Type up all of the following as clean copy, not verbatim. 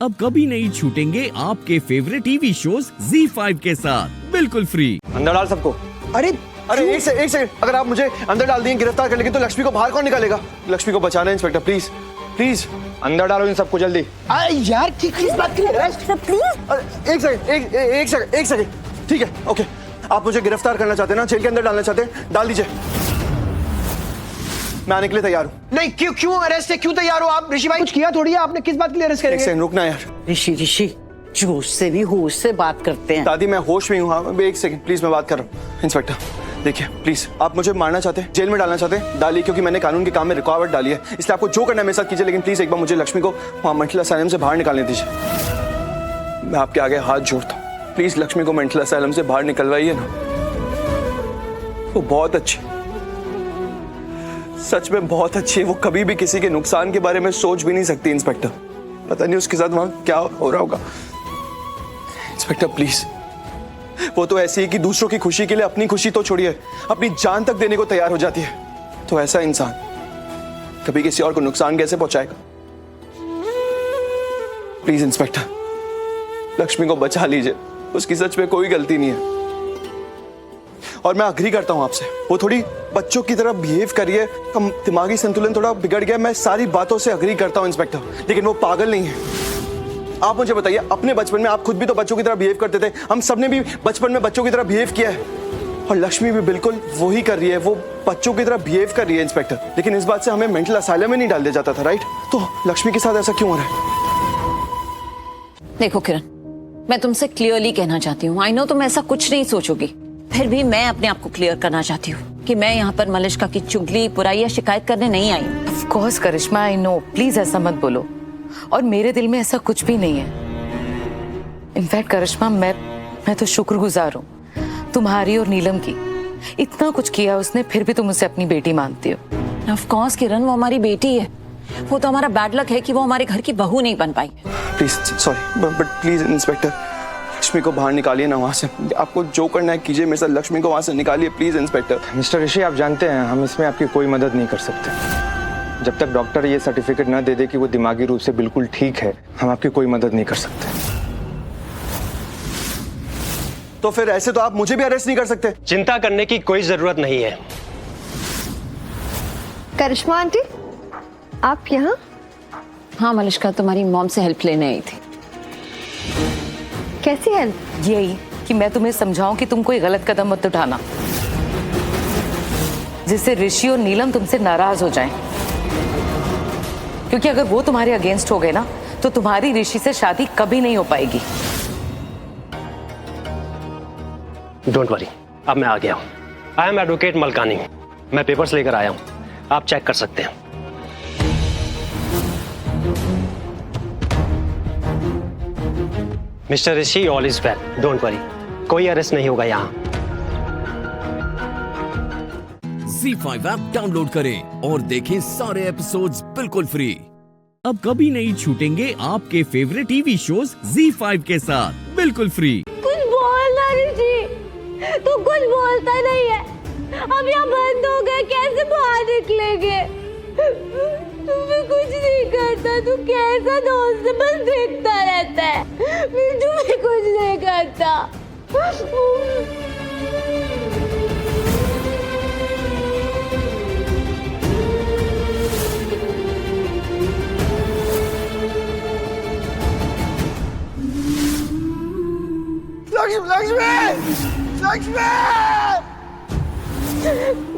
अब कभी नहीं छूटेंगे आपके फेवरेट टीवी शोज ZEE5 के साथ बिल्कुल फ्री। अंदर डाल सबको। अरे एक सेकंड, अगर आप मुझे अंदर डाल दिए, गिरफ्तार कर लेंगे तो लक्ष्मी को बाहर कौन निकालेगा? लक्ष्मी को बचाना है इंस्पेक्टर, प्लीज प्लीज। अंदर डालो इन सबको जल्दी। अरे यार किस बात के लिए अरेस्ट? प्लीज एक सेकंड, ठीक है ओके। आप मुझे गिरफ्तार करना चाहते हैं ना, जेल के अंदर डालना चाहते हैं, डाल दीजिए, मैं आने के लिए तैयार हूँ। नहीं क्यों अरेस्ट है, क्यों तैयार हो आप? ऋषि भाई कुछ किया थोड़ी है आपने, किस बात के लिए अरेस्ट एक करेंगे? सेकंड रुकना यार। ऋषि जोश से भी होश से बात करते हैं। दादी मैं होश में हूँ। हाँ एक सेकंड प्लीज, मैं बात कर रहा हूँ। इंस्पेक्टर देखिए प्लीज, आप मुझे मारना चाहते हैं, जेल में डालना चाहते हैं, डालिए, क्योंकि मैंने कानून के काम में रुकावट डाली है, इसलिए आपको जो करना है मेरे साथ कीजिए, लेकिन प्लीज एक बार मुझे लक्ष्मी को वहाँ मेंटल असाइलम से बाहर निकालने दीजिए। मैं आपके आगे हाथ जोड़ता हूँ, प्लीज लक्ष्मी को मेंटल असाइलम से बाहर निकलवाइए ना। वो बहुत अच्छी, सच में बहुत अच्छी है। वो कभी भी किसी के नुकसान के बारे में सोच भी नहीं सकती इंस्पेक्टर। पता नहीं उसके साथ वहां क्या हो रहा होगा। इंस्पेक्टर प्लीज, वो तो ऐसी है कि दूसरों की खुशी के लिए अपनी खुशी तो छोड़िए, अपनी जान तक देने को तैयार हो जाती है। तो ऐसा इंसान कभी किसी और को नुकसान कैसे पहुंचाएगा? प्लीज इंस्पेक्टर, लक्ष्मी को बचा लीजिए, उसकी सच में कोई गलती नहीं है। और मैं अग्री करता हूं आपसे, वो थोड़ी बच्चों की तरह बिहेव कर रही है, दिमागी संतुलन थोड़ा बिगड़ गया, मैं सारी बातों से अग्री करता हूं इंस्पेक्टर, लेकिन वो पागल नहीं है। आप मुझे बताइए, अपने बचपन में आप खुद भी तो बच्चों की तरह बिहेव करते थे, हम सबने भी बचपन में बच्चों की तरह बिहेव किया है, और लक्ष्मी भी बिल्कुल वही कर रही है, वो बच्चों की तरह बिहेव कर रही है इंस्पेक्टर। लेकिन इस बात से हमें मेंटल असाइलम में नहीं डाल दिया जाता था, राइट? तो लक्ष्मी के साथ ऐसा क्यों हो रहा है? देखो किरण, मैं तुमसे क्लियरली कहना चाहती हूँ, आई नो तुम ऐसा कुछ नहीं सोचोगी, फिर भी मैं अपने आप को क्लियर करना चाहती हूँ कि मैं यहाँ पर मलिष्का की चुगली, बुराई या शिकायत करने नहीं आई हूँ। Of course Karishma, I know, please ऐसा मत बोलो, और मेरे दिल में ऐसा कुछ भी नहीं है। इनफैक्ट करिश्मा, मैं तो शुक्रगुजार हूँ तुम्हारी और नीलम की। इतना कुछ किया उसने, फिर भी तुम उसे अपनी बेटी मानती हो। ऑफ कोर्स किरण, वो हमारी बेटी है, वो तो हमारा बैड लक है कि वो हमारे घर की बहू नहीं बन पाई। Please sorry, but please inspector, Lakshmi को बाहर निकालिए ना वहां से। आपको जो करना है कीजिए मेरे साथ, लक्ष्मी को वहां से निकालिए प्लीज इंस्पेक्टर। मिस्टर ऋषि, आप जानते हैं हम इसमें आपकी कोई मदद नहीं कर सकते। जब तक डॉक्टर ये सर्टिफिकेट न दे दे कि वो दिमागी रूप से बिल्कुल ठीक है, हम आपकी कोई मदद नहीं कर सकते। तो फिर ऐसे तो आप मुझे भी अरेस्ट नहीं कर सकते। चिंता करने की कोई जरूरत नहीं है। करिश्मा आंटी, आप यहाँ? हाँ मलिष्का, तुम्हारी मॉम से हेल्प लेने आई थी। कैसी हेल्प? यही कि मैं तुम्हें समझाऊं कि तुम कोई गलत कदम मत उठाना, जिससे ऋषि और नीलम तुमसे नाराज हो जाएं। क्योंकि अगर वो तुम्हारे अगेंस्ट हो गए ना, तो तुम्हारी ऋषि से शादी कभी नहीं हो पाएगी। डोंट वरी, अब मैं आ गया हूँ। आई एम एडवोकेट मलकानी, मैं पेपर्स लेकर आया हूँ, आप चेक कर सकते हैं। Mister Rishi, all is well, don't worry, कोई अरेस्ट नहीं होगा यहाँ। ZEE5 ऐप डाउनलोड करें और देखें सारे एपिसोड्स बिल्कुल फ्री। अब कभी नहीं छूटेंगे आपके फेवरेट टीवी शोज ZEE5 के साथ बिल्कुल फ्री। कुछ बोलना ऋषि, तू कुछ बोलता नहीं है। अब यहाँ बंद हो गए, कैसे बाहर निकलेंगे? तू भी कुछ नहीं करता, तू कैसा दोस्त है, बस देखता रहता है। तू भी कुछ नहीं करता।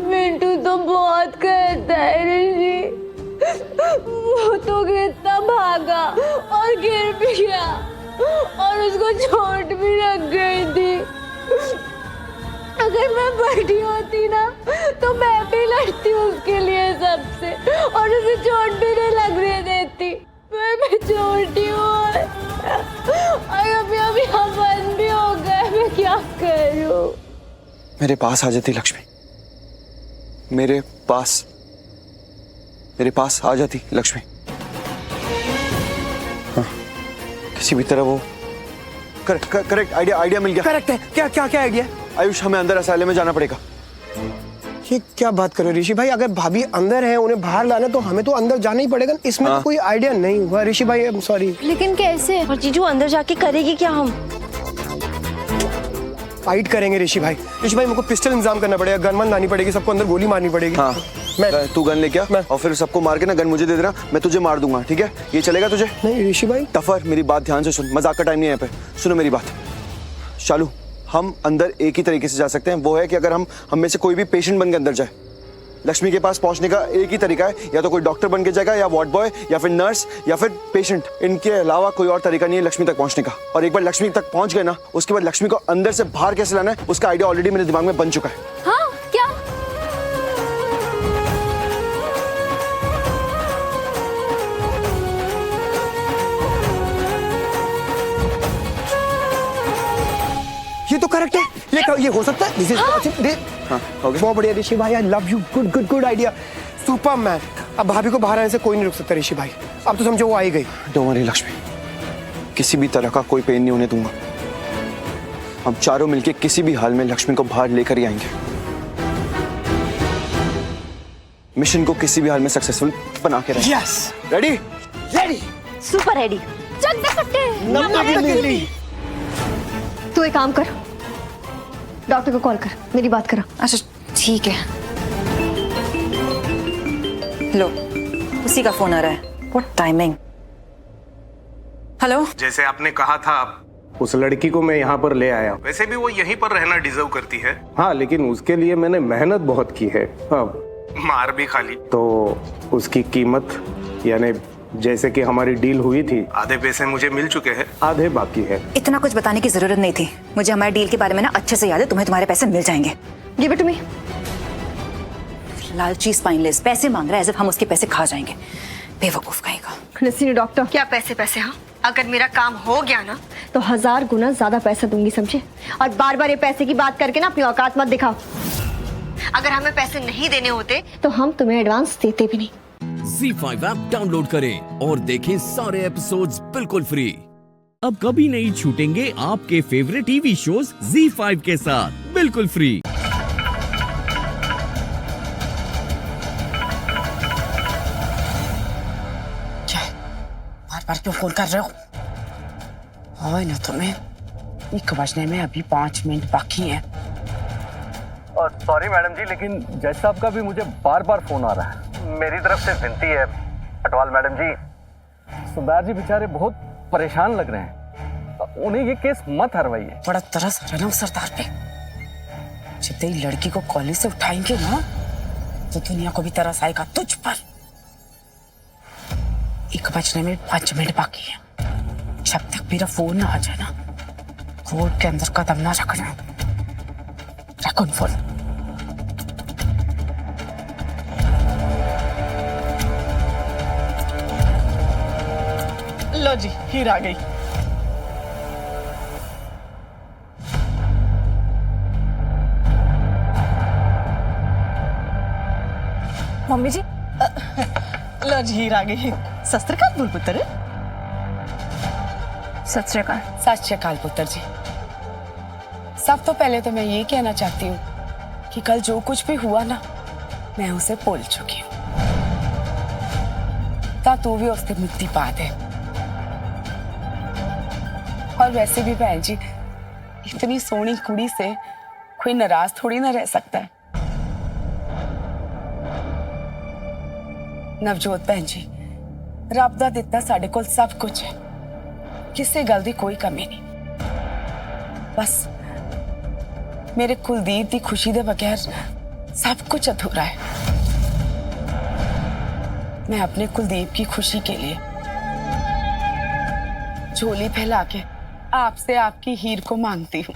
मिंटू तो बहुत करता है ऋषि, वो तो कितना भागा और गिर भी गया, और उसको चोट भी लग गई थी। अगर मैं बड़ी होती ना, तो मैं भी लड़ती उसके लिए सबसे, और उसे चोट भी नहीं लगने देती। मैं छोटी हूँ, और अभी हम बंद भी हो गए, मैं क्या करूँ? मेरे पास आ जाती लक्ष्मी, मेरे पास आ जाती लक्ष्मी। हाँ, किसी भी तरह वो करेक्ट आइडिया मिल गया। करेक्ट है। क्या आइडिया? आयुष, हमें अंदर असाइलम में जाना पड़ेगा। ये क्या बात कर रहे हो ऋषि भाई? अगर भाभी अंदर है, उन्हें बाहर लाना तो हमें तो अंदर जाना ही पड़ेगा। इसमें तो कोई आइडिया नहीं हुआ ऋषि भाई, आई एम सॉरी। लेकिन कैसे? और जीजू अंदर जाके करेगी क्या? हम फाइट करेंगे ऋषि भाई। ऋषि भाई, मेरे को पिस्टल इंतजाम करना पड़ेगा, गन वन लानी पड़ेगी, सबको अंदर गोली मारनी पड़ेगी। हाँ, तू गन लेके आ मैं और फिर सबको मार के ना गन मुझे दे देना, मैं तुझे मार दूंगा, ठीक है? ये चलेगा तुझे? नहीं ऋषि भाई। टफर, मेरी बात ध्यान से सुन, मजाक का टाइम नहीं है यहाँ पे। सुनो मेरी बात शालू, हम अंदर एक ही तरीके से जा सकते हैं, वो है कि अगर हम में से कोई भी पेशेंट बन के अंदर जाए। लक्ष्मी के पास पहुंचने का एक ही तरीका है, या तो कोई डॉक्टर बन के जाएगा, या वार्ड बॉय, या फिर नर्स, या फिर पेशेंट। इनके अलावा कोई और तरीका नहीं है लक्ष्मी तक पहुंचने का। और एक बार लक्ष्मी तक पहुंच गए ना, उसके बाद लक्ष्मी को अंदर से बाहर कैसे लाना है उसका आइडिया ऑलरेडी मेरे दिमाग में बन चुका है। हाँ क्या? ये तो करेक्ट है, ये हो सकता है। दिस इज हाँ, हो गया। बहुत बढ़िया ऋषि भाई, I love you. Good good good idea, Superman. अब भाभी को बाहर आने से कोई नहीं रुक सकता ऋषि भाई। अब तो समझो वो आई गई। डोंट वरी लक्ष्मी, किसी भी तरह का कोई पेन नहीं होने दूंगा। हम चारों मिलके किसी भी हाल में लक्ष्मी को बाहर लेकर ही आएंगे। मिशन को किसी भी हाल में सक्सेसफुल बना के रहेंगे। Yes, ready? Ready, super ready. चक दे सकते। तू एक काम कर, डॉक्टर को कॉल कर, मेरी बात करा। अच्छा ठीक है। लो, उसी का फोन आ रहा है। What timing. हेलो। जैसे आपने कहा था, उस लड़की को मैं यहाँ पर ले आया। वैसे भी वो यहीं पर रहना डिजर्व करती है। हाँ, लेकिन उसके लिए मैंने मेहनत बहुत की है, मार भी खाली। तो उसकी कीमत, यानी जैसे कि हमारी डील हुई थी, आधे पैसे मुझे मिल चुके हैं, आधे बाकी है। इतना कुछ बताने की जरूरत नहीं थी, मुझे हमारे डील के बारे में ना अच्छे से याद है। तुम्हें तुम्हारे पैसे मिल जाएंगे। Give it to me. लालची स्पाइनलेस पैसे मांग रहा है, ऐसे हम उसके पैसे खा जाएंगे। बेवकूफ कहेगा। लिसन डॉक्टर, क्या पैसे पैसे? हाँ, अगर मेरा काम हो गया ना तो 1000 गुना ज्यादा पैसा दूंगी, समझे? और बार बार ये पैसे की बात करके ना अपनी औकात मत दिखाओ। अगर हमें पैसे नहीं देने होते तो हम तुम्हें एडवांस देते भी नहीं। ZEE5 ऐप डाउनलोड करें और देखें सारे एपिसोड्स बिल्कुल फ्री। अब कभी नहीं छूटेंगे आपके फेवरेट टीवी शोज ZEE5 के साथ बिल्कुल फ्री। बार बार क्यों फोन कर रहे हो? हाँ ना, तुम्हें 1 बजने में अभी 5 मिनट बाकी है। और सॉरी मैडम जी, लेकिन जज साहब का भी मुझे बार बार फोन आ रहा है। मेरी तरफ से विनती है पटवाल मैडम जी, सरदार जी बेचारे बहुत परेशान लग रहे हैं, उन्हें ये केस मत हरवाइए। बड़ा तरस आ रहा है ना सरदार पे। जब तेरी लड़की को कॉलेज से उठाएंगे ना तो दुनिया को भी तरस आएगा तुझ पर। 1 बजने में 5 मिनट बाकी है। जब तक मेरा फोन ना आ जाए ना, कोर्ट के अंदर कदम ना रखना। रखो फोन। लो जी, हीर आ गई। मम्मी जी, लो जी, हीर आ गई। सत श्री अकाल बोल पुत्र। सत श्री अकाल। सत श्री अकाल पुत्र जी। सब तो पहले तो मैं ये कहना चाहती हूँ कि कल जो कुछ भी हुआ ना, मैं उसे भूल चुकी हूँ। ता तू भी उससे मुक्ति पा दे। और वैसे भी बहन जी, इतनी सोहनी कुड़ी से कोई नाराज थोड़ी ना रह सकता है। नवजोत बहन जी, रब दा दिता साडे कोल सब कुछ है, किसी गल दी कोई कमी नहीं। बस मेरे कुलदीप की खुशी के बगैर सब कुछ अधूरा है। मैं अपने कुलदीप की खुशी के लिए झोली फैला के आपसे आपकी हीर को मांगती हूँ।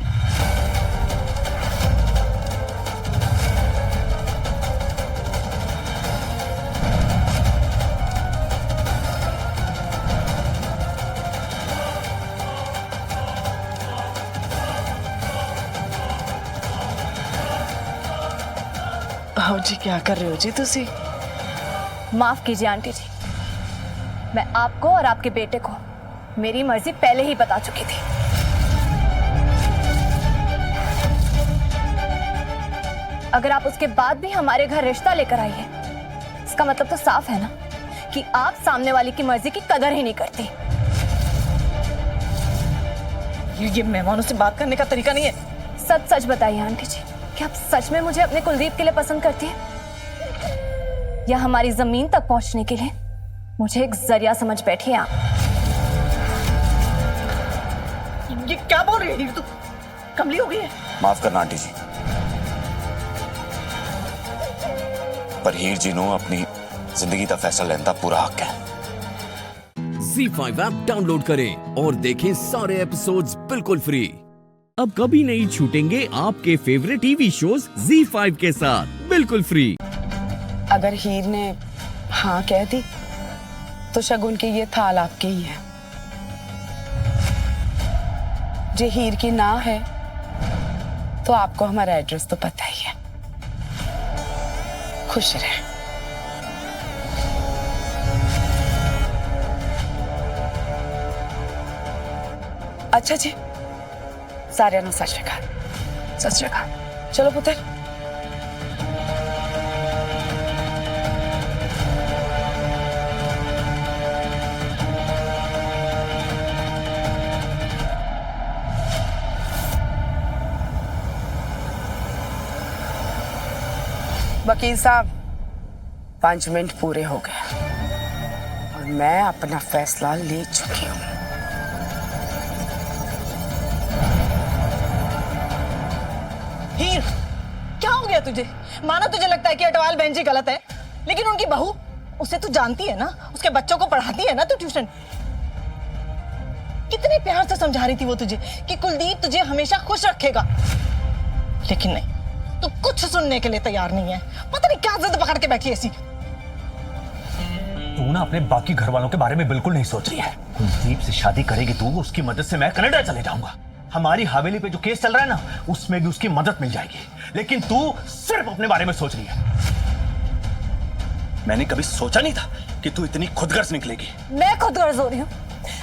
आओ जी, क्या कर रहे हो जी तुसी? माफ कीजिए आंटी जी, मैं आपको और आपके बेटे को मेरी मर्जी पहले ही बता चुकी थी। अगर आप उसके बाद भी हमारे घर रिश्ता लेकर आई है, इसका मतलब तो साफ है ना कि आप सामने वाले की मर्जी की कदर ही नहीं करती। ये मेहमानों से बात करने का तरीका नहीं है। सच सच बताइए आंटी जी, क्या आप सच में मुझे अपने कुलदीप के लिए पसंद करती हैं? या हमारी जमीन तक पहुंचने के लिए मुझे एक जरिया समझ बैठी हैं आप? ये क्या बोल रही है तू? कमली हो गई है? माफ करना आंटी जी, पर हीर जी नो अपनी जिंदगी का फैसला लेने का पूरा हक है। ZEE5 ऐप डाउनलोड करें और देखें सारे एपिसोड्स बिल्कुल फ्री। अब कभी नहीं छूटेंगे आपके फेवरेट टीवी शोज ZEE5 के साथ बिल्कुल फ्री। अगर हीर ने हाँ कह दी तो शगुन की ये थाल आपके ही है। जे हीर की ना है तो आपको हमारा एड्रेस तो पता ही है। खुश रहे। अच्छा जी, सारे नु सच श्री अकाल। चलो पुत्र। वकील साहब, 5 मिनट पूरे हो गए और मैं अपना फैसला ले चुकी हूँ। हीर, क्या हो गया तुझे? मानो तुझे लगता है कि अटवाल बहन जी गलत है, लेकिन उनकी बहू, उसे तू जानती है ना, उसके बच्चों को पढ़ाती है ना तू ट्यूशन। कितने प्यार से समझा रही थी वो तुझे कि कुलदीप तुझे हमेशा खुश रखेगा, लेकिन नहीं, तू कुछ सुनने के लिए तैयार नहीं है। पता नहीं क्या जिद पकड़ के बैठी ऐसी। तू ना अपने बाकी घर वालों के बारे में बिल्कुल नहीं सोच रही है। कुलदीप से शादी करेगी तू, उसकी मदद से मैं कनाडा चले जाऊंगा। हमारी हवेली पे जो केस चल रहा है ना, उसमें भी उसकी मदद मिल जाएगी। लेकिन तू सिर्फ अपने बारे में सोच रही है। मैंने कभी सोचा नहीं था कि तू इतनी खुदगर्ज निकलेगी। मैं खुदगर्ज हो रही हूँ?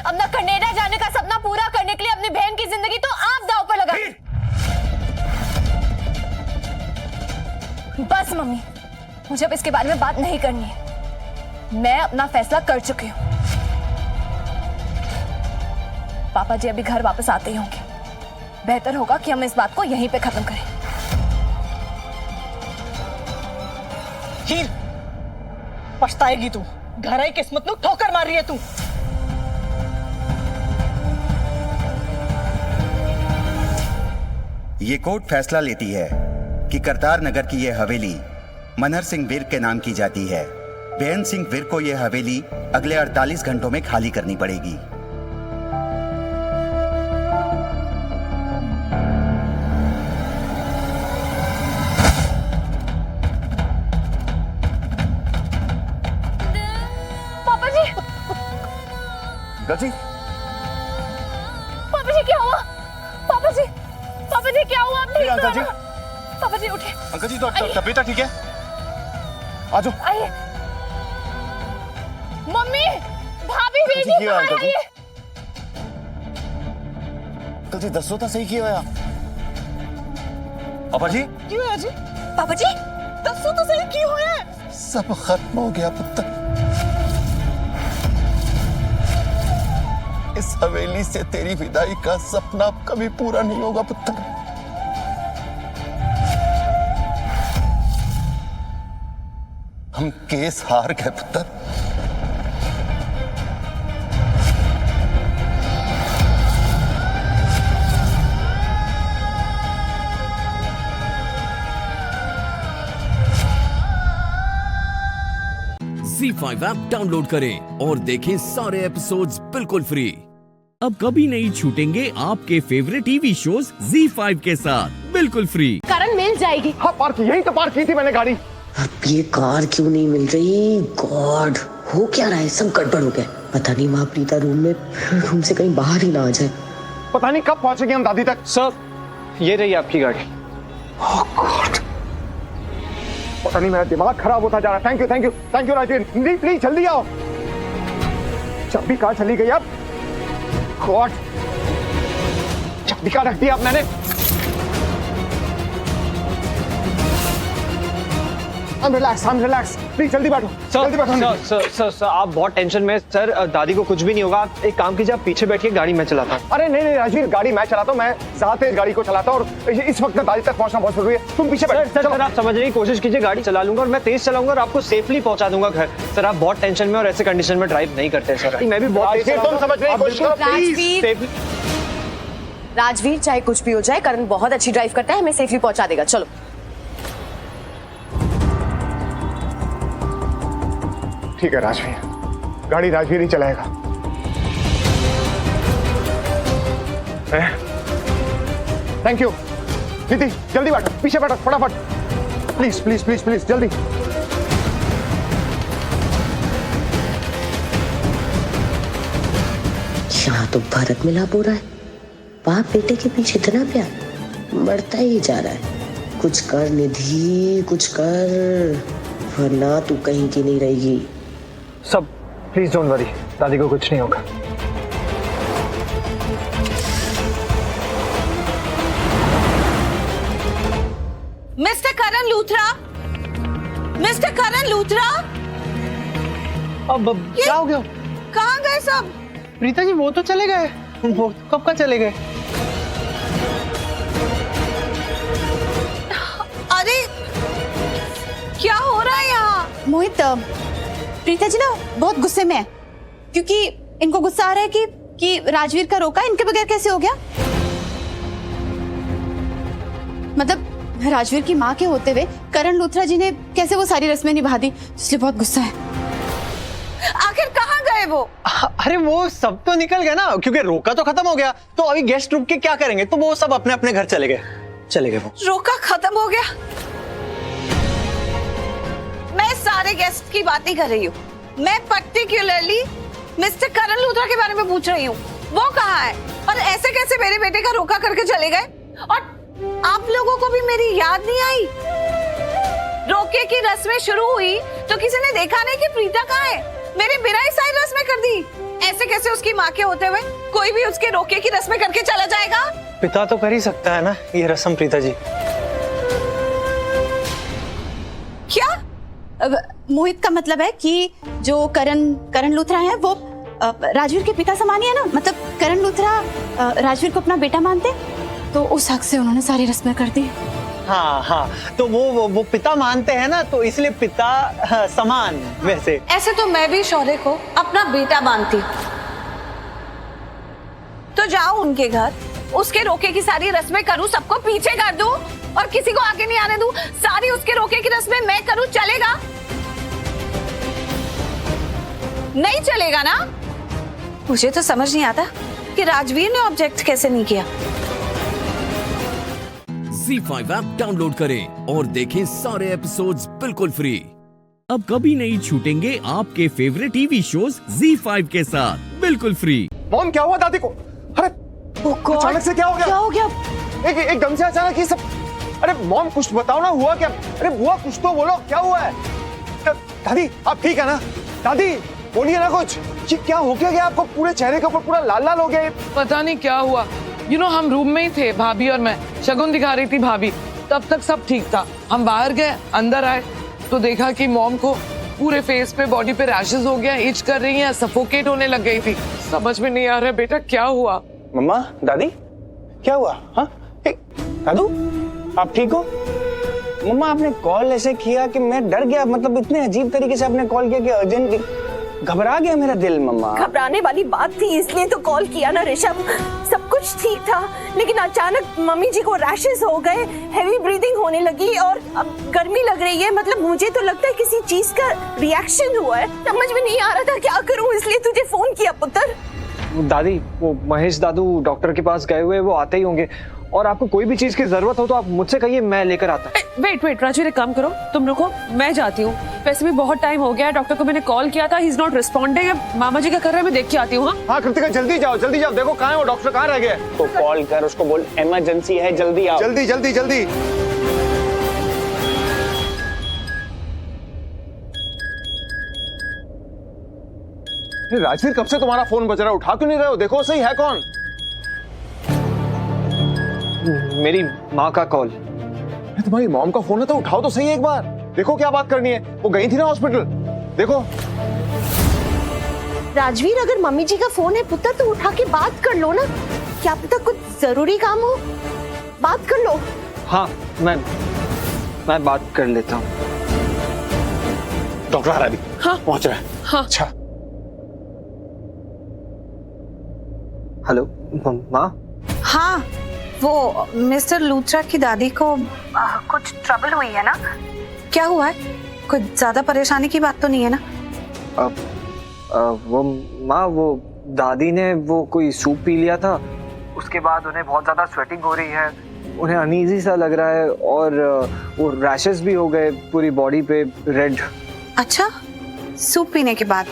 अपना कनाडा जाने का सपना पूरा करने के लिए अपनी बहन की जिंदगी तो आप दांव पर लगा। बस मम्मी, मुझे अब इसके बारे में बात नहीं करनी है। मैं अपना फैसला कर चुकी हूँ। पापा जी अभी घर वापस आते ही होंगे। बेहतर होगा कि हम इस बात को यहीं पे खत्म करें। हीर, पछताएगी तू। घर आई किस्मत को ठोकर मार रही है तू। ये कोर्ट फैसला लेती है कि करतार नगर की यह हवेली मनहर सिंह विर्क के नाम की जाती है। बेन सिंह विर्क को यह हवेली अगले 48 घंटों में खाली करनी पड़ेगी। पापा जी, गजी, पापा जी क्या हुआ? पापा जी क्या हुआ? आपने अंकल जी, पापा जी उठे। अंकल जी, तो तबीयत ठीक है? आ जाओ। आइए। मम्मी, भाभी बेटी बाहर आइए। अंकल जी, दसो तो सही क्यों होया? पापा जी, क्यों है जी? पापा जी, दसो तो सही क्यों है? सब खत्म हो गया पुत्र। इस हवेली से तेरी विदाई का सपना कभी पूरा नहीं होगा पुत्र। हम केस हार गए पुत्र। ZEE5 ऐप डाउनलोड करें और देखें सारे एपिसोड्स बिल्कुल फ्री। अब कभी नहीं छूटेंगे आपके फेवरेट टीवी शोज ZEE5 के साथ बिल्कुल फ्री। कारण मिल जाएगी। हाँ, पार्क यहीं तो पार्क की थी मैंने गाड़ी। अब ये कार क्यों नहीं मिल रही? गॉड, हो क्या रहा है? सब गड़बड़ हो गया। पता नहीं माँ प्रीता रूम से कहीं बाहर ही ना आ जाए। पता नहीं कब पहुंचेंगे हम दादी तक। सर, ये रही आपकी गाड़ी। ओह गॉड, पता नहीं मेरा दिमाग खराब होता जा रहा है। Thank you Rajiv. प्लीज जल्दी आओ। चाबी कहाँ चली गई अब? गॉड, चाबी कहाँ रख दिया अब मैंने? I'm relaxed. प्लीज जल्दी बैठो, जल्दी बैठो। सर आप बहुत टेंशन में। सर दादी को कुछ भी नहीं होगा। आप एक काम कीजिए, आप पीछे बैठिए, गाड़ी मैं चलाता हूँ। अरे नहीं राजवीर, गाड़ी मैं चलाता हूँ, मैं ज्यादा तेज गाड़ी को चलाता हूँ और इस वक्त दादी तक पहुंचना बहुत जरूरी है। तुम पीछे बैठो। सर आप समझने की कोशिश कीजिए, गाड़ी चला लूंगा और मैं तेज चलाऊंगा और आपको सेफली पहुंचा दूंगा घर। सर आप बहुत टेंशन में और ऐसे कंडीशन में ड्राइव नहीं करते सर। मैं भी बहुत तेज तुम समझने की कोशिश करो प्लीज। राजवीर, चाहे कुछ भी हो जाए, करण बहुत अच्छी ड्राइव करता है, हमें सेफली पहुंचा देगा। चलो। ठीक है राजवीर, गाड़ी राजवीर ही चलाएगा। Thank you. नीति जल्दी बैठो, पीछे बैठो फटाफट, प्लीज प्लीज प्लीज प्लीज जल्दी। यहाँ तो भारत मिलाप हो रहा है। बाप बेटे के पीछे इतना प्यार बढ़ता ही जा रहा है। कुछ कर निधि, कुछ कर, वरना तू कहीं की नहीं रहेगी। सब प्लीज डोंट वरी, दादी को कुछ नहीं होगा। मिस्टर करण लूथरा, मिस्टर करण लूथरा, अब क्या हो गया? कहाँ गए सब? प्रीता जी वो तो चले गए। वो कब का चले गए? अरे क्या हो रहा है यहाँ? मोहित, प्रीता जी ना बहुत गुस्से में है, क्योंकि इनको गुस्सा आ रहा है कि राजवीर का रोका इनके बगैर कैसे हो गया। मतलब राजवीर की माँ के होते हुए करण लूथरा जी ने कैसे वो सारी रस्में निभा दी, इसलिए बहुत गुस्सा है। आखिर कहाँ गए वो? अरे वो सब तो निकल गया ना, क्योंकि रोका तो खत्म हो गया, तो अभी गेस्ट रुक के क्या करेंगे, तो वो सब अपने अपने घर चले गए वो। रोका खत्म हो गया? मैं सारे गेस्ट की बात नहीं कर रही हूँ, मैं पर्टिकुलरली मिस्टर करण लूथरा के बारे में पूछ रही हूँ। वो कहाँ है और ऐसे कैसे मेरे बेटे का रोका करके चले गए? और आप लोगों को भी मेरी याद नहीं आई? रोके की रस्में शुरू हुई तो किसी ने देखा नहीं कि प्रीता कहाँ है? मेरे बिना ही सारी रस्में कर दी। ऐसे कैसे उसकी माँ के होते हुए कोई भी उसके रोके की रस्में करके चला जाएगा? पिता तो कर ही सकता है ना ये रस्म, प्रीता जी। क्या? मोहित का मतलब है कि जो करण लूथरा है वो राजवीर के पिता समान ही है ना। मतलब करण लूथरा राजवीर को अपना बेटा मानते, तो उस हक से उन्होंने सारी रस्में कर दी। हाँ, तो वो पिता मानते हैं ना, तो इसलिए पिता समान। वैसे ऐसे तो मैं भी शौर्य को अपना बेटा मानती हूँ, तो जाओ उनके घर, उसके रोके की सारी रस्में करूँ, सबको पीछे कर दूँ और किसी को आगे नहीं आने दूँ, सारी उसके रोके की रस्में मैं करूँ, चलेगा? नहीं चलेगा ना? मुझे तो समझ नहीं आता कि राजवीर ने ऑब्जेक्ट कैसे नहीं किया। ZEE5 ऐप डाउनलोड करें और देखें सारे एपिसोड्स बिल्कुल फ्री। अब कभी नहीं छूटेंगे आपके फेवरेट टीवी शोज ZEE5 के साथ बिल्कुल फ्री। मॉम क्या हुआ दादी को? अरे अचानक से क्या हो गया? क्या हो गया? एकदम से अचानक ये सब। अरे मॉम कुछ बताओ ना, हुआ क्या? अरे बुआ कुछ तो बोलो, क्या हुआ है? दादी आप ठीक है ना? दादी बोलिए ना कुछ। ये क्या हो गया आपको? पूरे चेहरे के ऊपर पूरा लाल लाल हो गया। पता नहीं क्या हुआ। हम रूम में ही थे, भाभी और मैं। शगुन दिखा रही थी भाभी, तब तक सब ठीक था। हम बाहर गए, अंदर आए तो देखा कि मॉम को पूरे फेस पे, बॉडी पे रैशेस हो गया, इच कर रही हैं, सफोकेट होने लग गई थी। समझ में नहीं आ रहा बेटा क्या हुआ। मम्मा, दादी क्या हुआ? हाँ दादू आप ठीक हो? मम्मा आपने कॉल ऐसे किया कि मैं डर गया। मतलब इतने अजीब तरीके से आपने कॉल किया कि अर्जेंट, घबरा गया मेरा दिल। मम्मा घबराने वाली बात थी इसलिए तो कॉल किया ना ऋषभ। सब कुछ ठीक था, लेकिन अचानक मम्मी जी को रैशेस हो गए, हेवी ब्रीदिंग होने लगी और अब गर्मी लग रही है। मतलब मुझे तो लगता है किसी चीज का रिएक्शन हुआ है। समझ में नहीं आ रहा था क्या करूं, इसलिए तुझे फोन किया पुत्र। दादी वो महेश दादू डॉक्टर के पास गए हुए, वो आते ही होंगे। और आपको कोई भी चीज की जरूरत हो तो आप मुझसे कहिए, मैं लेकर आता। वेट राजवीर, एक काम करो, तुम रुको, मैं जाती हूँ। वैसे भी बहुत टाइम हो गया, डॉक्टर को मैंने कॉल किया था, ही इज नॉट रिस्पॉन्डिंग। मामा जी क्या कर रहे हैं मैं देख के आती हूँ। हाँ कृतिका जल्दी जाओ, देखो कहाँ है वो डॉक्टर, कहाँ रह गया? तो कॉल कर उसको, बोल इमरजेंसी है, जल्दी आओ। जल्दी जल्दी जल्दी। राजवीर कब से तुम्हारा फोन बज रहा है, उठा क्यों नहीं रहे हो? देखो सही है कौन? मेरी माँ का कॉल। तुम्हारी मॉम का फोन है तो उठाओ तो सही एक बार। देखो क्या बात करनी है, वो गई थी ना हॉस्पिटल, देखो। राजवीर, अगर मम्मी जी का फोन है पुत्र तो उठा के बात कर लो ना, क्या पता कुछ जरूरी काम हो, बात कर लो। हाँ, मैं बात कर लेता हूँ। डॉक्टर आ रहा है, हाँ पहुंच रहा है। हाँ। अच्छा, हेलो माँ। हाँ, वो मिस्टर लूथरा की दादी को कुछ ट्रबल हुई है ना? क्या हुआ है? कुछ ज्यादा परेशानी की बात तो नहीं है ना? वो माँ, वो दादी ने वो कोई सूप पी लिया था, उसके बाद उन्हें बहुत ज्यादा स्वेटिंग हो रही है, उन्हें अनईजी सा लग रहा है और वो रैशेस भी हो गए पूरी बॉडी पे, रेड। अच्छा, सूप पीने के बाद?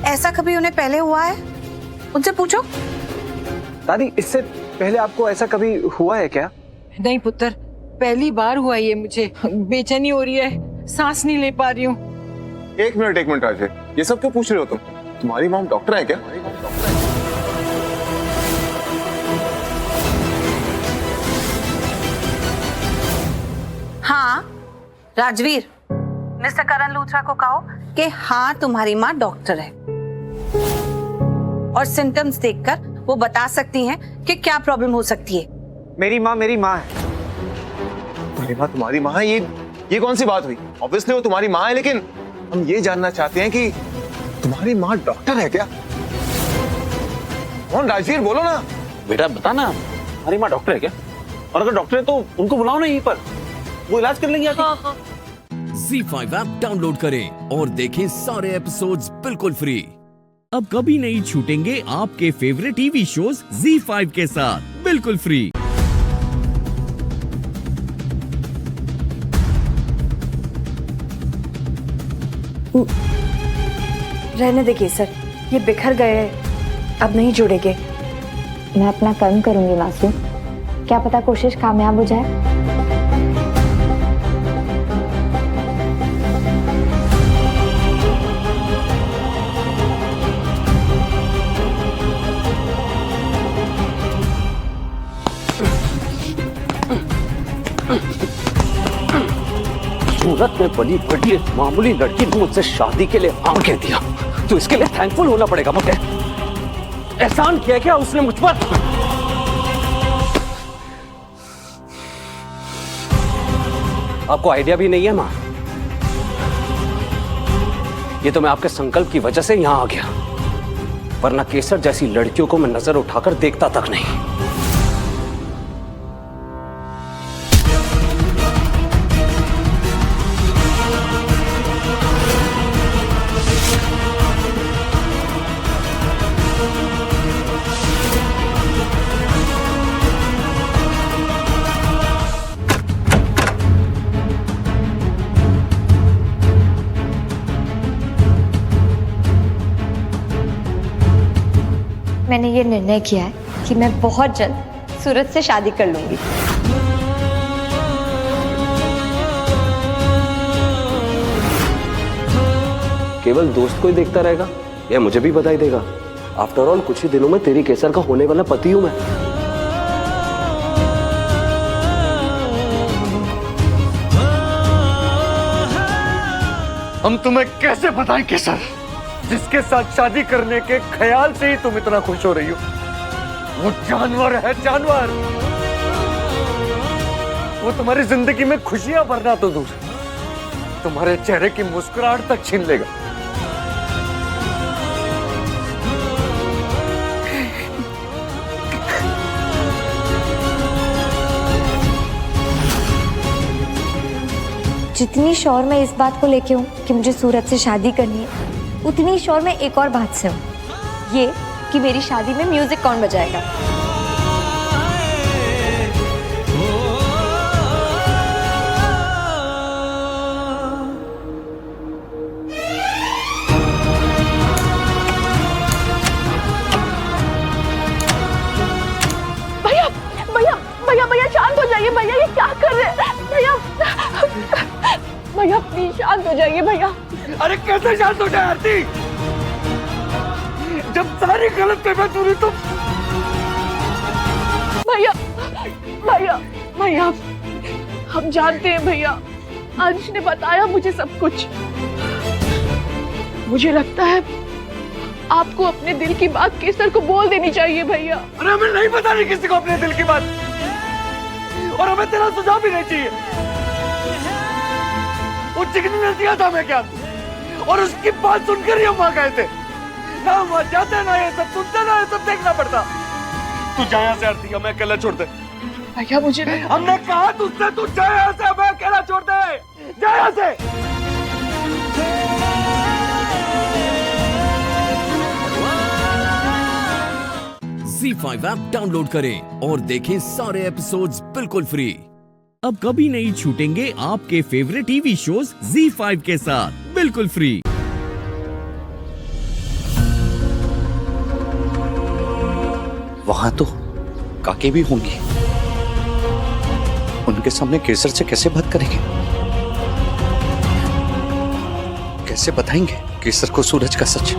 ऐसा कभी उन्हें पहले हुआ है? उनसे पूछो। दादी, इससे पहले आपको ऐसा कभी हुआ है क्या? नहीं पुत्र, पहली बार हुआ ये मुझे। बेचैनी हो रही है, सांस नहीं ले पा रही हूँ। एक मिनट राजे, ये सब क्यों पूछ रहे हो तुम? तुम्हारी मॉम डॉक्टर है क्या? हाँ राजवीर, मिस्टर करण लूथरा को कहो कि हाँ तुम्हारी माँ डॉक्टर है और सिम्टम्स देखकर वो बता सकती हैं कि क्या प्रॉब्लम हो सकती है। मेरी माँ है। तुम्हारी माँ है, ये कौन सी बात हुई? ऑब्वियसली वो तुम्हारी माँ है, लेकिन हम ये जानना चाहते हैं कि तुम्हारी माँ डॉक्टर है क्या? कौन? राजवीर बोलो ना। बेटा बता ना, हमारी माँ डॉक्टर है क्या? और अगर डॉक्टर है तो उनको बुलाओ ना यहीं पर, वो इलाज कर लेंगे आके। ZEE5 ऐप डाउनलोड करें और देखें सारे एपिसोड्स बिल्कुल फ्री। अब कभी नहीं छूटेंगे आपके फेवरेट टीवी शोज ZEE5 के साथ बिल्कुल फ्री। रहने दे केसर, ये बिखर गए अब नहीं जुड़ेंगे। मैं अपना कर्म करूंगी मासूम, क्या पता कोशिश कामयाब हो जाए। सूरत में बड़ी बड़ी मामूली लड़की ने मुझसे शादी के लिए हाँ कह दिया, तो इसके लिए थैंकफुल होना पड़ेगा मुझे। एहसान किया क्या उसने मुझ पर? आपको आइडिया भी नहीं है मां, ये तो मैं आपके संकल्प की वजह से यहां आ गया, वरना केसर जैसी लड़कियों को मैं नजर उठाकर देखता तक नहीं। मैंने ये निर्णय किया है कि मैं बहुत जल्द सूरज से शादी कर लूंगी। केवल दोस्त को ही देखता रहेगा या मुझे भी बधाई देगा? आफ्टर ऑल कुछ ही दिनों में तेरी केसर का होने वाला पति हूं मैं। हम तुम्हें कैसे बताएं केसर, जिसके साथ शादी करने के ख्याल से ही तुम इतना खुश हो रही हो, वो जानवर है, जानवर। वो तुम्हारी जिंदगी में खुशियां भरना तो दूर, तुम्हारे चेहरे की मुस्कुराहट तक छीन लेगा। जितनी श्योर मैं इस बात को लेके हूँ कि मुझे सूरज से शादी करनी है, उतनी श्योर मैं एक और बात से हूँ, ये कि मेरी शादी में म्यूजिक कौन बजाएगा। भैया भैया भैया भैया शांत हो जाइए भैया, ये क्या कर रहे हैं भैया? भैया प्लीज शांत हो जाइए भैया। अरे कैसे शांत हो जाए आरती, जब सारी गलत पेमें तूने तो। भैया भैया भैया हम जानते हैं भैया, अंश ने बताया मुझे सब कुछ। मुझे लगता है आपको अपने दिल की बात केसर को बोल देनी चाहिए भैया। अरे हमें नहीं बतानी किसी को अपने दिल की बात, और हमें तेरा सुझाव भी नहीं चाहिए। वो चिकनी ने दिया था हमें क्या, और उसकी बात सुनकर ही हम वहां गए थे ना। हम वहां जाते ना ये सब सुनते ना ये सब देखना पड़ता। तू जा यहाँ से आरती, हमें अकेला छोड़ दे। भैया मुझे हमने कहा तुझसे, तू जा यहाँ से, हमें अकेला छोड़ दे। जा यहाँ से। ZEE5 ऐप डाउनलोड करें और देखें सारे एपिसोड्स बिल्कुल फ्री। अब कभी नहीं छूटेंगे आपके फेवरेट टीवी शोज ZEE5 के साथ बिल्कुल फ्री। वहां तो काके भी होंगे, उनके सामने केसर से कैसे बात करेंगे? कैसे बताएंगे केसर को सूरज का सच?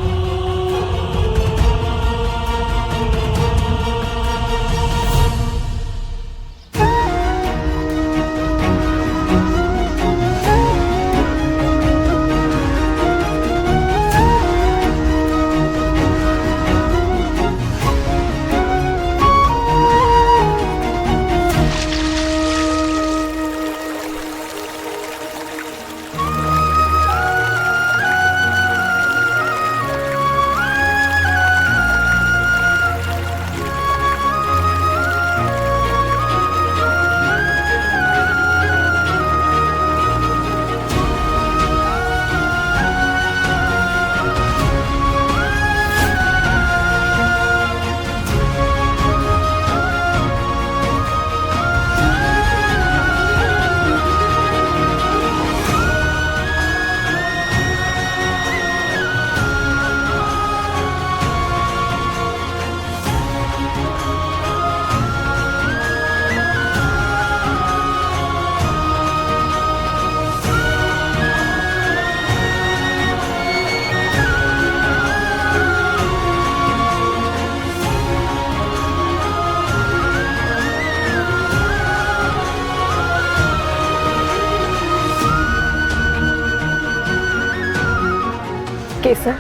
केसर,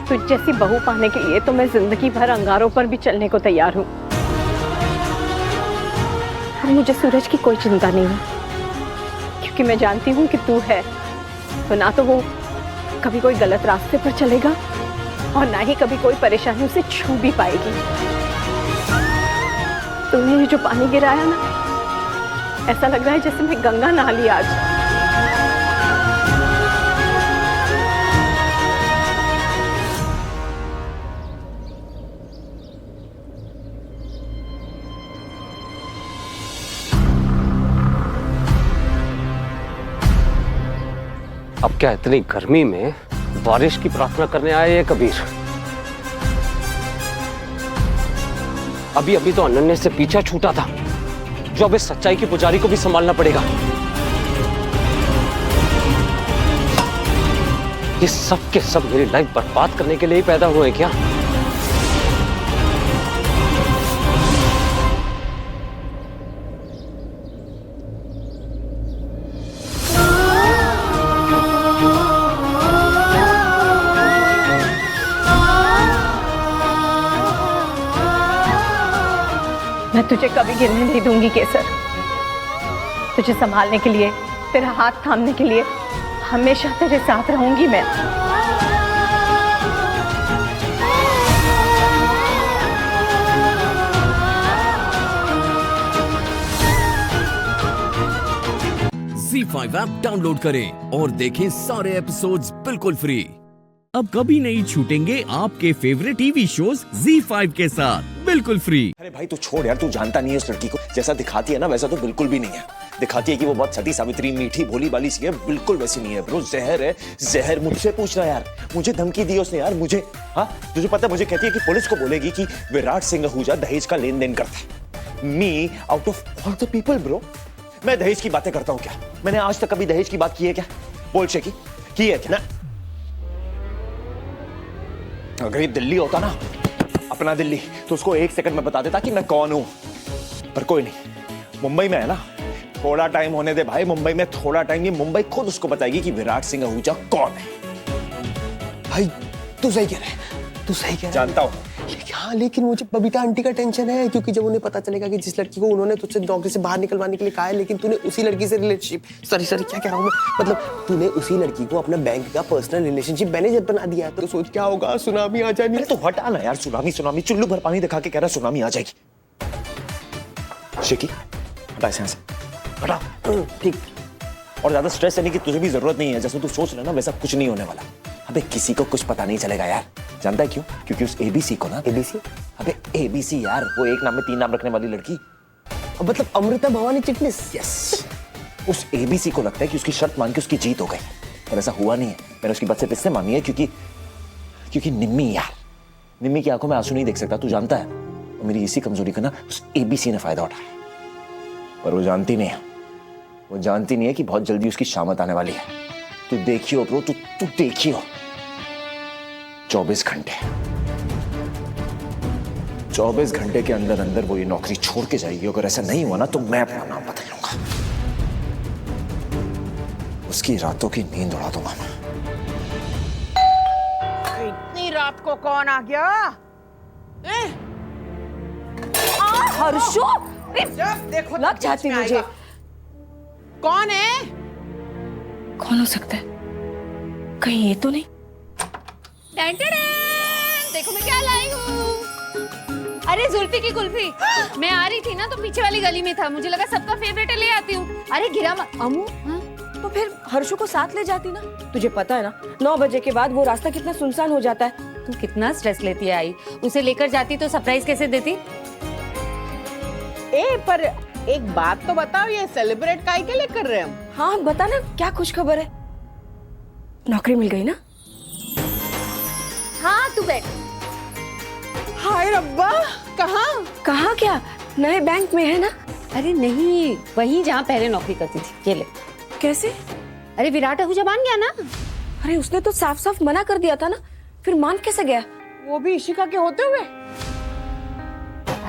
तुझ जैसी बहू पाने के लिए तो मैं जिंदगी भर अंगारों पर भी चलने को तैयार हूँ। और मुझे सूरज की कोई चिंता नहीं है, क्योंकि मैं जानती हूँ कि तू है तो ना तो वो कभी कोई गलत रास्ते पर चलेगा और ना ही कभी कोई परेशानी उसे छू भी पाएगी। तूने ये जो पानी गिराया ना, ऐसा लग रहा है जैसे मैं गंगा नहा ली आज। अब क्या इतनी गर्मी में बारिश की प्रार्थना करने आए ये कबीर? अभी अभी तो अनन्या से पीछा छूटा था, जो अब इस सच्चाई की पुजारी को भी संभालना पड़ेगा। ये सब के सब मेरी लाइफ बर्बाद करने के लिए ही पैदा हुए हैं क्या? मैं तुझे कभी गिरने नहीं दूंगी केसर। तुझे संभालने के लिए, तेरा हाथ थामने के लिए हमेशा तेरे साथ रहूंगी मैं। ZEE5 ऐप डाउनलोड करें और देखें सारे एपिसोड्स बिल्कुल फ्री। अब कभी नहीं छूटेंगे आपके फेवरेट टीवी शोज ZEE5 के साथ बिल्कुल फ्री। अरे भाई तू छोड़ यार, तू जानता नहीं है उस लड़की को। जैसा दिखाती है ना वैसा तो बिल्कुल भी नहीं है। दिखाती है कि वो बहुत सती सावित्री, मीठी भोली भाली सी है, बिल्कुल वैसी नहीं है ब्रो। जहर है जहर। मुझसे पूछना यार, मुझे धमकी दी उसने यार मुझे। हाँ तुझे पता है, मुझे कहती है कि पुलिस को बोलेगी कि विराट सिंह आहूजा दहेज का लेन देन करता है। Me out of all the people bro, मैं दहेज की बातें करता हूँ क्या? मैंने आज तक कभी दहेज की बात की है क्या? बोल शेकी, की है क्या? अगर ये दिल्ली होता ना, अपना दिल्ली, तो उसको 1 सेकंड में बता देता कि मैं कौन हूं। पर कोई नहीं, मुंबई में है ना, थोड़ा टाइम होने दे भाई, मुंबई में थोड़ा टाइम, ये मुंबई खुद उसको बताएगी कि विराट सिंह आहूजा कौन है। भाई तू सही कह रहा है, तू सही कह रहा है। जानता हूँ। हाँ, लेकिन मुझे बबीता आंटी का टेंशन है, क्योंकि जब उन्हें पता चलेगा कि जिस लड़की को उन्होंने तुझसे नौकरी से बाहर निकलवाने के लिए कहा है, लेकिन तूने उसी लड़की से रिलेशनशिप, सॉरी क्या कह रहा हूँ मैं, मतलब तूने उसी लड़की को अपना बैंक का पर्सनल रिलेशनशिप मैनेजर बना दिया है, तो सोच क्या होगा, सुनामी आ जाएगी। तो हटा ना यार, सुनामी चुल्लू भर पानी दिखा के कह रहा सुनामी आ जाएगी। शेकी हटा इसे यहाँ से, हटा। ठीक। और ज्यादा स्ट्रेस लेने की तुझे भी जरूरत नहीं है, जैसे तू सोच रहा है ना वैसा कुछ नहीं होने वाला। अबे किसी को कुछ पता नहीं चलेगा यार, जानता है क्यों? क्योंकि उस एबीसी को ना, एबीसी, अबे एबीसी यार, वो एक नाम में 3 नाम रखने वाली लड़की, मतलब अमृता भवानी चिटनिस। यस, उस एबीसी को लगता है कि उसकी शर्त मान के उसकी जीत हो गई, पर ऐसा हुआ नहीं है। मैंने उसकी बात से इससे मानी है क्योंकि निम्मी यार, निम्मी की आंखों में आंसू नहीं देख सकता, तू जानता है। और मेरी इसी कमजोरी का ना उस एबीसी ने फायदा उठाया, पर वो जानती नहीं है, वो जानती नहीं है कि बहुत जल्दी उसकी शामत आने वाली है। तू देखियो ब्रो, तू देखियो, 24 घंटे 24 घंटे के अंदर अंदर वो ये नौकरी छोड़ के जाएगी। अगर ऐसा नहीं हुआ ना तो मैं अपना नाम बदल लूंगा, उसकी रातों की नींद उड़ा दूंगा मैं। इतनी रात को कौन आ गया? हर्षो, देखो लग जाती मुझे। कौन है? कौन हो सकता है? कहीं ये तो नहीं? देखो मैं क्या लाई हूँ। अरे जुल्फी की कुल्फी। मैं आ रही थी ना तो पीछे वाली गली में था, मुझे लगा सबका फेवरेट है, ले आती हूँ। अरे गिरा मत। अमू, तो फिर हर्षो को साथ ले जाती ना। तुझे पता है ना 9 बजे के बाद वो रास्ता कितना सुनसान हो जाता है। तू कितना स्ट्रेस लेती है आई, उसे लेकर जाती तो सरप्राइज कैसे देती? पर एक बात तो बताओ, ये सेलिब्रेट काहे के लिए कर रहे हैं हम? हाँ बता ना, क्या खुश खबर है? नौकरी मिल गई ना? हाँ तू बैठ। हाय रब्बा, कहाँ? कहाँ क्या? नए बैंक में है ना? अरे नहीं, वहीं जहाँ पहले नौकरी करती थी। ये ले। कैसे? अरे विराट आहूजा मान गया ना। अरे उसने तो साफ साफ मना कर दिया था ना, फिर मान कैसे गया? वो भी इशिका के होते हुए?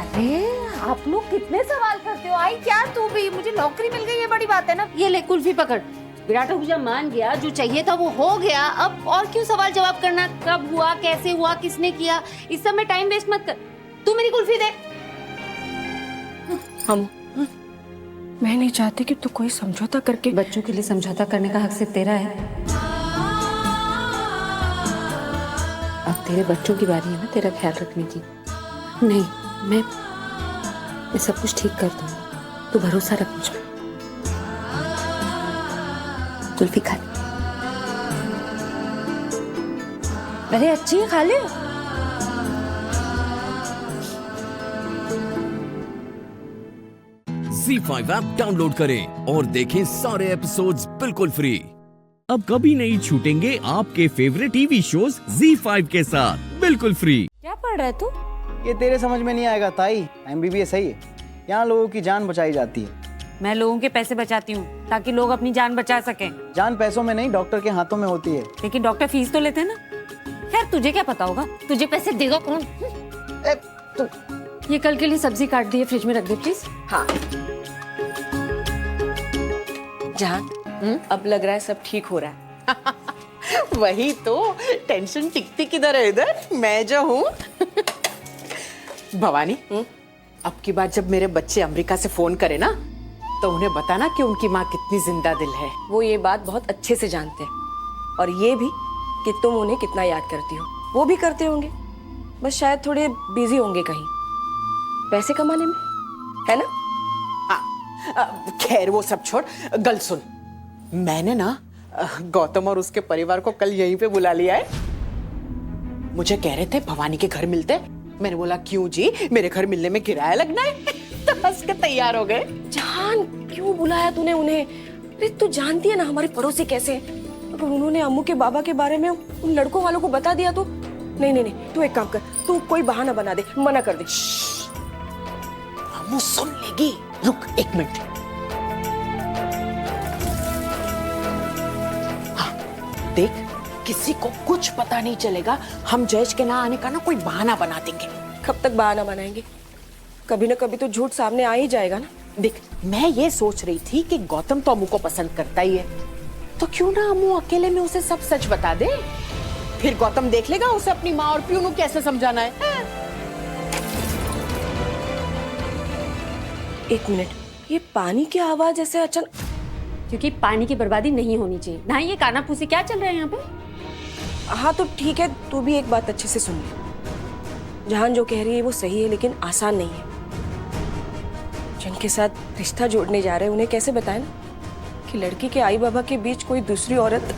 अरे आप लोग कितने सवाल करते हो आई, क्या तू भी? मुझे नौकरी मिल गई, ये बड़ी बात है ना। ये ले कुल्फी पकड़। विराट आहूजा मान गया, जो चाहिए था वो हो गया, अब और क्यों सवाल जवाब करना? कब हुआ, कैसे हुआ, किसने किया, इस सब में टाइम वेस्ट मत कर। तू मेरी कुल्फी दे। हम मैं नहीं चाहती कि तू कोई समझौता करके। बच्चों के लिए समझौता करने का हक सिर्फ तेरा है। अब तेरे बच्चों की बारी है ना तेरा ख्याल रखने की। नहीं, मैं सब कुछ ठीक कर दूंगी, तू भरोसा रख मुझ पर। कुल्फी खा ले। अरे अच्छी है, खा ले। Z5 ऐप डाउनलोड करें और देखें सारे एपिसोड्स बिल्कुल फ्री। अब कभी नहीं छूटेंगे आपके फेवरेट टीवी शोज Z5 के साथ बिल्कुल फ्री। क्या पढ़ रहा है तू? ये तेरे समझ में नहीं आएगा ताई, MBBS सही है, यहाँ लोगों की जान बचाई जाती है। मैं लोगों के पैसे बचाती हूँ ताकि लोग अपनी जान बचा सकें। जान पैसों में नहीं, डॉक्टर के हाथों में होती है। लेकिन डॉक्टर फीस तो लेते हैं ना। खैर तुझे क्या पता होगा, तुझे पैसे देगा कौन? ये कल के लिए सब्जी काट दी है, फ्रिज में रख दे प्लीज। हाँ जान, अब लग रहा है सब ठीक हो रहा है। वही तो, टेंशन टिकती किधर है इधर, मैं जो हूँ। भवानी, अब की बार जब मेरे बच्चे अमेरिका से फोन करे ना, तो उन्हें बताना कि उनकी माँ कितनी जिंदा दिल है। वो ये बात बहुत अच्छे से जानते हैं, और ये भी कि तुम उन्हें कितना याद करती हो। वो भी करते होंगे, बस शायद थोड़े बिजी होंगे कहीं पैसे कमाने में, है ना? खैर वो सब छोड़, गल सुन, मैंने ना गौतम और उसके परिवार को कल यहीं पे बुला लिया है। मुझे कह रहे थे भवानी के घर मिलते, मैंने बोला क्यों जी, मेरे घर मिलने में किराया लगना है। तो हंस के तैयार हो गए। जान, क्यों बुलाया तूने उन्हें? अरे तू जानती है ना हमारे पड़ोसी कैसे, अगर उन्होंने अम्मू के बाबा के बारे में उन लड़कों वालों को बता दिया तो। नहीं, तू एक काम कर, तू कोई बहाना बना दे, मना कर दे। अम्मू सुन लेगी, रुक 1 मिनट। हाँ, देख, किसी को कुछ पता नहीं चलेगा, हम जयेश के ना आने का ना कोई बहाना बना देंगे। कब तक बहाना बनाएंगे? कभी ना कभी तो झूठ सामने आ ही जाएगा ना। देख, मैं ये सोच रही थी कि गौतम तो अम्मू को पसंद करता ही है, तो क्यों ना अम्मू अकेले में उसे सब सच बता दे, फिर गौतम देख लेगा उसे अपनी माँ और प्यूनू कैसे समझाना है। एक मिनट, ये पानी की आवाज ऐसे अचानक? क्योंकि पानी की बर्बादी नहीं होनी चाहिए ना। ये कानाफूसी क्या चल रहा है यहाँ पे? हाँ तो ठीक है, तू भी एक बात अच्छे से सुन ले। जहान जो कह रही है वो सही है, लेकिन आसान नहीं है। जिनके साथ रिश्ता जोड़ने जा रहे हैं उन्हें कैसे बताएं ना कि लड़की के आई बाबा के बीच कोई दूसरी औरत।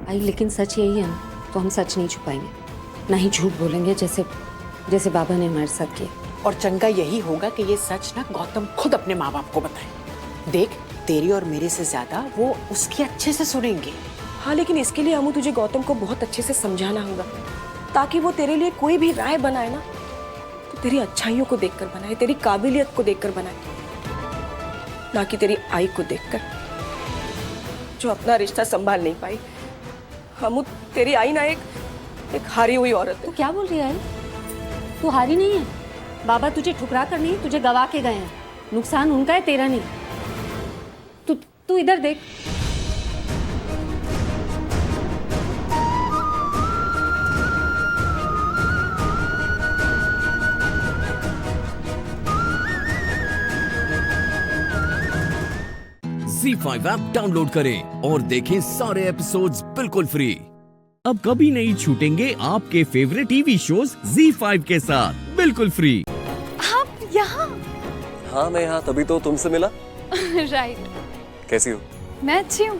आई लेकिन सच यही है ना, तो हम सच नहीं छुपाएंगे, ना ही झूठ बोलेंगे जैसे जैसे बाबा ने हमारे साथ किया। और चंगा यही होगा कि ये सच ना गौतम खुद अपने माँ बाप को बताए। देख, तेरी और मेरे से ज्यादा वो उसकी अच्छे से सुनेंगे। हाँ, लेकिन इसके लिए अमू तुझे गौतम को बहुत अच्छे से समझाना होगा, ताकि वो तेरे लिए कोई भी राय बनाए ना तो तेरी अच्छाइयों को देखकर बनाए, तेरी काबिलियत को देखकर बनाए, ना कि तेरी आई को देखकर जो अपना रिश्ता संभाल नहीं पाई। अमू, तेरी आई ना एक हारी हुई औरत है। तो क्या बोल रही है आई? तू हारी नहीं है। बाबा तुझे ठुकरा कर नहीं, तुझे गवा के गए हैं। नुकसान उनका है, तेरा नहीं। तू इधर देख। ZEE5 ऐप डाउनलोड करें और देखें सारे एपिसोड्स बिल्कुल फ्री। अब कभी नहीं छूटेंगे आपके फेवरेट टीवी शोज ZEE5 के साथ बिल्कुल फ्री। आप यहाँ? हाँ, मैं यहाँ तभी तो तुमसे मिला। राइट। कैसी हो? मैं अच्छी हूँ।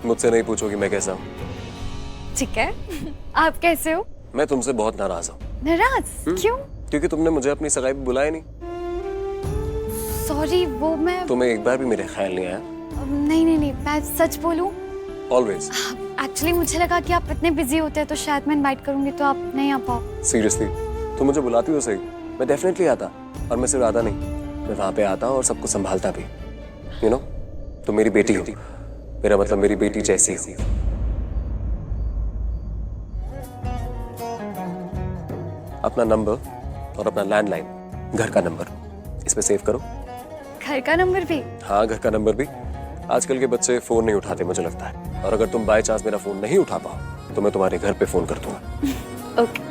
मुझसे नहीं पूछोगी मैं कैसा हूँ। ठीक है, आप कैसे हो? मैं तुमसे बहुत नाराज हूँ। नाराज? क्यों? क्योंकि तुमने मुझे अपनी सगाई पे बुलाया नहीं। सॉरी, वो मैं तुम्हें एक बार भी मेरे ख्याल नहीं आया? नहीं, मैं सच बोलूं, ऑलवेज। एक्चुअली मुझे लगा कि आप इतने बिजी होते हैं तो शायद मैं इनवाइट करूंगी तो आप नहीं आ पाओ। सीरियसली, तुम मुझे बुलाती हो सही, मैं डेफिनेटली आता। और मैं सिर्फ आता नहीं, मैं वहाँ पे आता और सबको संभालता भी। यू नो, तुम मेरी बेटी हो, मेरा मतलब मेरी बेटी जैसी हो। अपना नंबर और अपना लैंडलाइन, घर का नंबर, इस पे सेव करो। घर का नंबर भी? हाँ, घर का नंबर भी। आजकल के बच्चे फोन नहीं उठाते मुझे लगता है, और अगर तुम बाय चांस मेरा फोन नहीं उठा पाओ तो मैं तुम्हारे घर पे फोन कर दूंगा। ओके।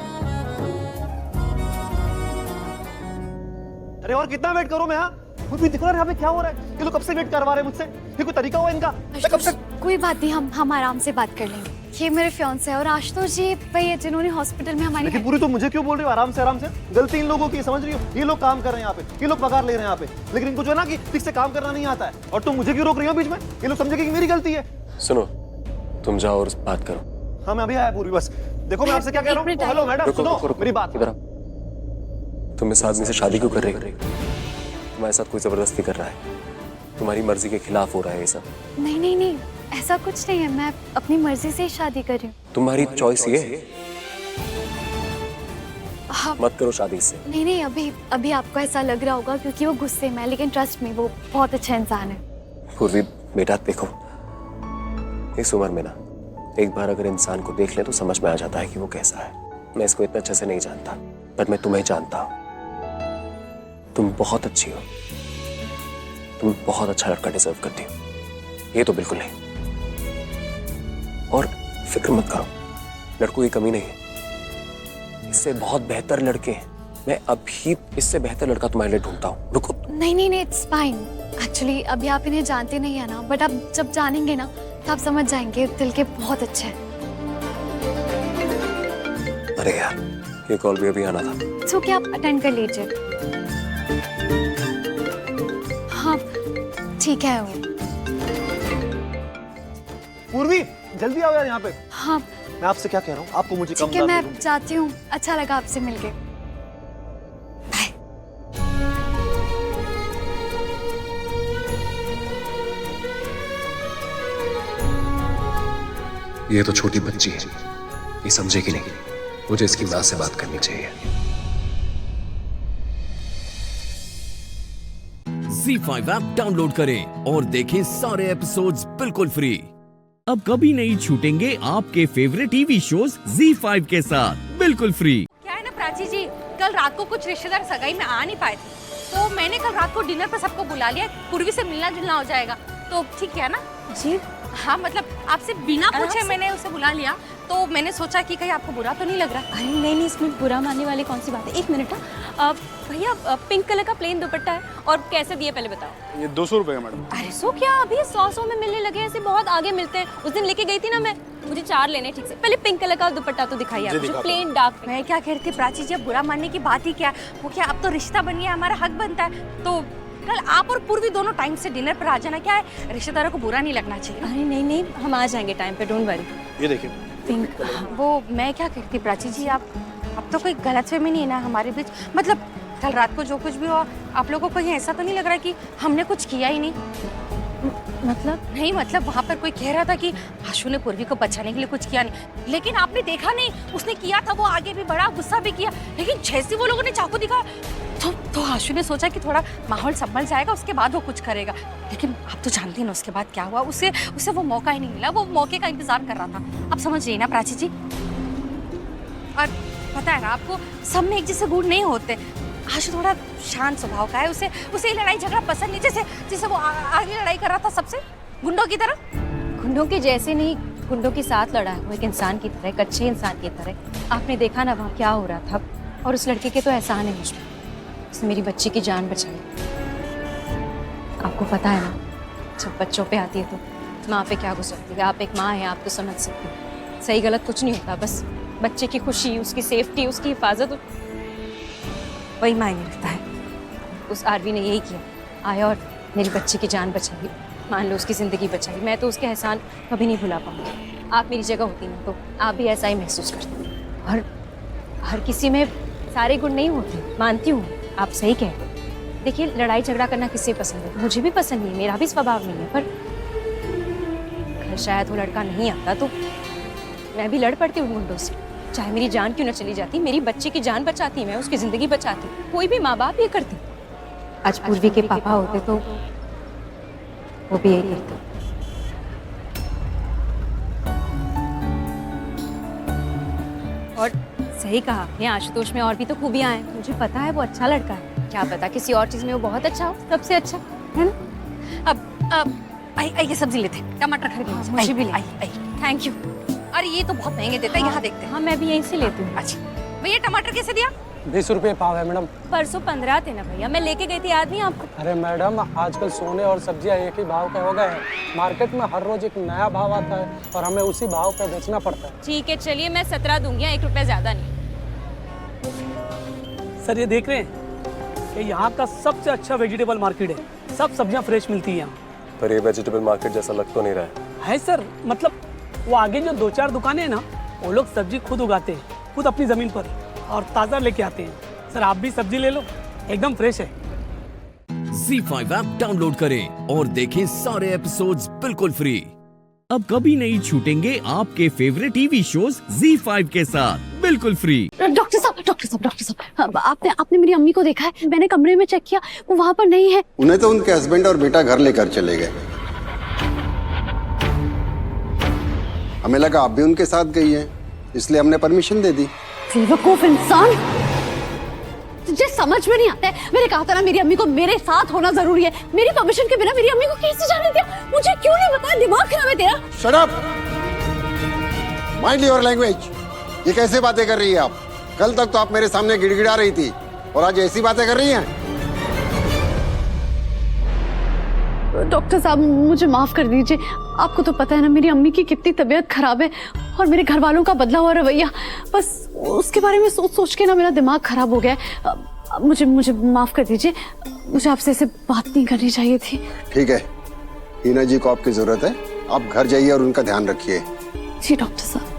अरे और कितना वेट करूं मैं? खुद भी दिख रहा है यहाँ पे क्या हो रहा है। ये लोग कब से वेट करवा रहे हैं मुझसे? ये कोई तरीका हुआ इनका? कब से? कोई बात नहीं, हम आराम से बात कर लेंगे। ये मेरे फियांसे है और आशुतोष जी वही है जिन्होंने हॉस्पिटल में हमारी। लेकिन पूरी तो मुझे क्यों बोल रही हो आराम से? गलती इन लोगों की, समझ रही हो? ये लोग काम कर रहे हैं यहाँ पे, ये लोग पगार ले रहे हैं यहाँ पे, लेकिन इनको जो है ना कि ठीक से काम करना नहीं आता है, और तुम मुझे क्यों रोक रही हो बीच में? ये लोग समझेंगे कि मेरी गलती है। सुनो, तुम जाओ और बात करो। हाँ, मैं अभी आया पूरी, बस देखो मैं आपसे क्या कह रहा हूँ। हेलो मैडम, सुनो मेरी बात। इधर तुम इस आदमी से शादी क्यों कर रही हो? तुम्हारे साथ कोई जबरदस्ती कर रहा है, तुम्हारी मर्जी के खिलाफ हो रहा है ये सब। नहीं, ऐसा कुछ नहीं है, मैं अपनी मर्जी से ही शादी कर रही हूँ। तुम्हारी चॉइस ये है। मत करो शादी इससे। नहीं, अभी आपको ऐसा लग रहा होगा क्योंकि वो गुस्से में है, लेकिन ट्रस्ट में वो बहुत अच्छा इंसान है। पूर्वी बेटा, देखो इस उम्र में ना एक बार अगर इंसान को देख ले तो समझ में आ जाता है कि वो कैसा है। मैं इसको इतना अच्छे से नहीं जानता, पर मैं तुम्हें जानता हूँ। तुम बहुत अच्छी हो, तुम बहुत अच्छा लड़का डिजर्व करती हो, ये तो बिल्कुल नहीं। और फिक्र मत करो, लड़कों की कमी नहीं है, इससे बहुत बेहतर लड़के हैं। मैं अभी इससे बेहतर लड़का तुम्हारे लिए ढूंढता हूँ। रुको। नहीं, इट्स फाइन। एक्चुअली अभी आप इन्हें जानते नहीं है ना, बट आप जब जानेंगे ना तो आप समझ जाएंगे, दिल के बहुत अच्छे हैं। अरे यार, ये कॉल भी अभी आना था। तो क्या आप अटेंड कर लीजिए। हाँ ठीक है। वो पूर्वी जल्दी आओ यार यहाँ पे। हाँ मैं आपसे क्या कह रहा हूँ, आपको मुझे कम ठीक है, मैं जाती हूँ। अच्छा लगा आपसे मिलके। ये तो छोटी बच्ची है, ये समझेगी नहीं। मुझे इसकी माँ से बात करनी चाहिए। ZEE5 ऐप डाउनलोड करें और देखें सारे एपिसोड्स बिल्कुल फ्री। अब कभी नहीं छूटेंगे आपके फेवरेट टीवी शोज ZEE5 के साथ बिल्कुल फ्री। क्या है ना प्राची जी, कल रात को कुछ रिश्तेदार सगाई में आ नहीं पाए थे, तो मैंने कल रात को डिनर पर सबको बुला लिया, पूर्वी से मिलना जुलना हो जाएगा, तो ठीक है ना जी? हाँ मतलब आपसे बिना पूछे मैंने उसे बुला लिया, तो मैंने सोचा कि कहीं आपको बुरा तो नहीं लग रहा। अरे नहीं, इसमें बुरा मानने वाली कौन सी बात है। एक मिनट, भैया पिंक कलर का प्लेन दुपट्टा है और कैसे दिए पहले बताओ। ये 200 रुपए का मैडम। अरे सो क्या अभी 100 में मिलने लगे, ऐसे बहुत आगे मिलते हैं। उस दिन लेके गई थी ना मैं, मुझे 4 लेने ठीक से। पहले पिंक कलर का दुपट्टा तो दिखाइए आप मुझे, प्लेन डार्क। मैं क्या कह रही थी प्राची जी, अब बुरा मानने की बात ही क्या, वो क्या अब तो रिश्ता बन गया, हमारा हक बनता है, तो कल आप और पूर्वी दोनों टाइम से डिनर पर आ जाना। क्या है, रिश्तेदारों को बुरा नहीं लगना चाहिए। अरे नहीं, हम आ जाएंगे टाइम पे, डोंट वरी। ये देखिए पिंक। वो मैं क्या कहती प्राची जी, आप अब तो कोई गलतफहमी नहीं है ना हमारे बीच? मतलब कल रात को जो कुछ भी हुआ, आप लोगों को कहीं ऐसा तो नहीं लग रहा कि हमने कुछ किया ही नहीं? मतलब नहीं, मतलब वहाँ पर कोई कह रहा था कि आशु ने पूर्वी को बचाने के लिए कुछ किया नहीं, लेकिन आपने देखा नहीं उसने किया था, वो आगे भी बढ़ा, गुस्सा भी किया, लेकिन जैसे वो लोगों ने चाकू दिखाया तो आशु ने सोचा कि थोड़ा माहौल संभल जाएगा, उसके बाद वो कुछ करेगा। लेकिन आप तो जानती हैं ना उसके बाद क्या हुआ, उसे वो मौका ही नहीं मिला, वो मौके का इंतजार कर रहा था। आप समझ रही ना प्राची जी? और पता है ना आपको, सब में एक जैसे गुण नहीं होते। आशु थोड़ा शांत स्वभाव का है, उसे लड़ाई झगड़ा पसंद नहीं, जैसे वो आगे लड़ाई कर रहा था सबसे गुंडों की तरह। गुंडों के जैसे नहीं, गुंडों के साथ लड़ा है वो, एक इंसान की तरह, एक अच्छे इंसान की तरह। आपने देखा ना वहाँ क्या हो रहा था, और उस लड़के के तो एहसान है मुझ पर, उसने मेरी बच्ची की जान बचाई। आपको पता है ना, जब बच्चों पे आती है तो माँ पे क्या गुजरती है। आप एक माँ हैं, आप तो समझ सकते हैं। सही गलत कुछ नहीं होता, बस बच्चे की खुशी, उसकी सेफ्टी, उसकी हिफाजत, वही मायने रखता है। उस आरवी ने यही किया, आया और मेरी बच्ची की जान बचाई, मान लो उसकी ज़िंदगी बचाई। मैं तो उसके एहसान कभी नहीं भुला पाऊंगी। आप मेरी जगह होती ना तो आप भी ऐसा ही महसूस करते। और हर किसी में सारे गुण नहीं होते, मानती हूँ, आप सही कह रहे हो। देखिए लड़ाई झगड़ा करना किसे पसंद है, मुझे भी पसंद नहीं है, मेरा भी स्वभाव नहीं है, पर घर शायद वो लड़का नहीं आता तो मैं भी लड़ पड़ती हूँ गुंडों से, चाहे मेरी जान क्यों न चली जाती। मेरी बच्चे की जान बचाती, मैं उसकी जिंदगी बचाती, कोई भी माँ बाप ये करती। आज पूर्वी के पापा होते तो वो भी यही करते। और सही कहा आपने, आशुतोष में और भी तो खूबियां हैं, मुझे पता है वो अच्छा लड़का है, क्या पता किसी और चीज में वो बहुत अच्छा हो, सबसे अच्छा, है ना? अब आइए सब्जी लेते, टमाटर खरीद लीजिए। मुझे भी ले, थैंक यू। अरे ये तो बहुत महंगे देता है, यहाँ देखते हैं। हाँ मैं भी यहीं से लेती हूँ। अच्छा भैया टमाटर कैसे दिया? 20 रुपए पाव है मैडम। परसों 15 थे ना भैया, मैं लेके गई थी, याद नहीं आपको? अरे मैडम आजकल सोने और सब्जियां एक ही भाव के हो गए हैं, मार्केट में हर रोज एक नया भाव आता है और हमें उसी भाव पे बेचना पड़ता है। ठीक है चलिए, मैं 17 दूंगी, 1 रुपया ज्यादा नहीं। सर ये देख रहे हैं कि यहाँ का सबसे अच्छा वेजिटेबल मार्केट है, सब सब्जियाँ फ्रेश मिलती है यहाँ। पर ये वेजिटेबल मार्केट जैसा लग तो नहीं रहा है सर, मतलब वो आगे जो 2-4 दुकानें हैं ना, वो लोग सब्जी खुद उगाते हैं, खुद अपनी जमीन पर, और ताज़ा लेके आते हैं। सर आप भी सब्जी ले लो, एकदम फ्रेश है। ZEE5 ऐप डाउनलोड करें और देखें सारे एपिसोड्स बिल्कुल फ्री। अब कभी नहीं छूटेंगे आपके फेवरेट टीवी शोज ZEE5 के साथ बिल्कुल फ्री। डॉक्टर साहब, आपने मेरी अम्मी को देखा है? मैंने कमरे में चेक किया, वो वहाँ पर नहीं है। उन्हें तो उनके हस्बैंड और बेटा घर लेकर चले गए। हमें लगा आप भी उनके साथ गई हैं, इसलिए हमने परमिशन दे दी। बेवकूफ इंसान, तुझे समझ में नहीं आता है? मैंने कहा था ना मेरी अम्मी को मेरे साथ होना जरूरी है, मेरी परमिशन के बिना मेरी अम्मी को कैसे जाने दिया? मुझे क्यों नहीं बताया? दिमाग खराब है तेरा। Shut up, mind your language. ये कैसे बातें कर रही है आप? कल तक तो आप मेरे सामने गिड़गिड़ा रही थी और आज ऐसी बातें कर रही हैं। डॉक्टर साहब मुझे माफ कर दीजिए, आपको तो पता है ना मेरी अम्मी की कितनी तबीयत खराब है और मेरे घर वालों का बदला हुआ रवैया, बस उसके बारे में सोच के ना मेरा दिमाग खराब हो गया है। मुझे माफ कर दीजिए, मुझे आपसे ऐसे बात नहीं करनी चाहिए थी। ठीक है, हीना जी को आपकी जरूरत है, आप घर जाइए और उनका ध्यान रखिए। जी डॉक्टर साहब।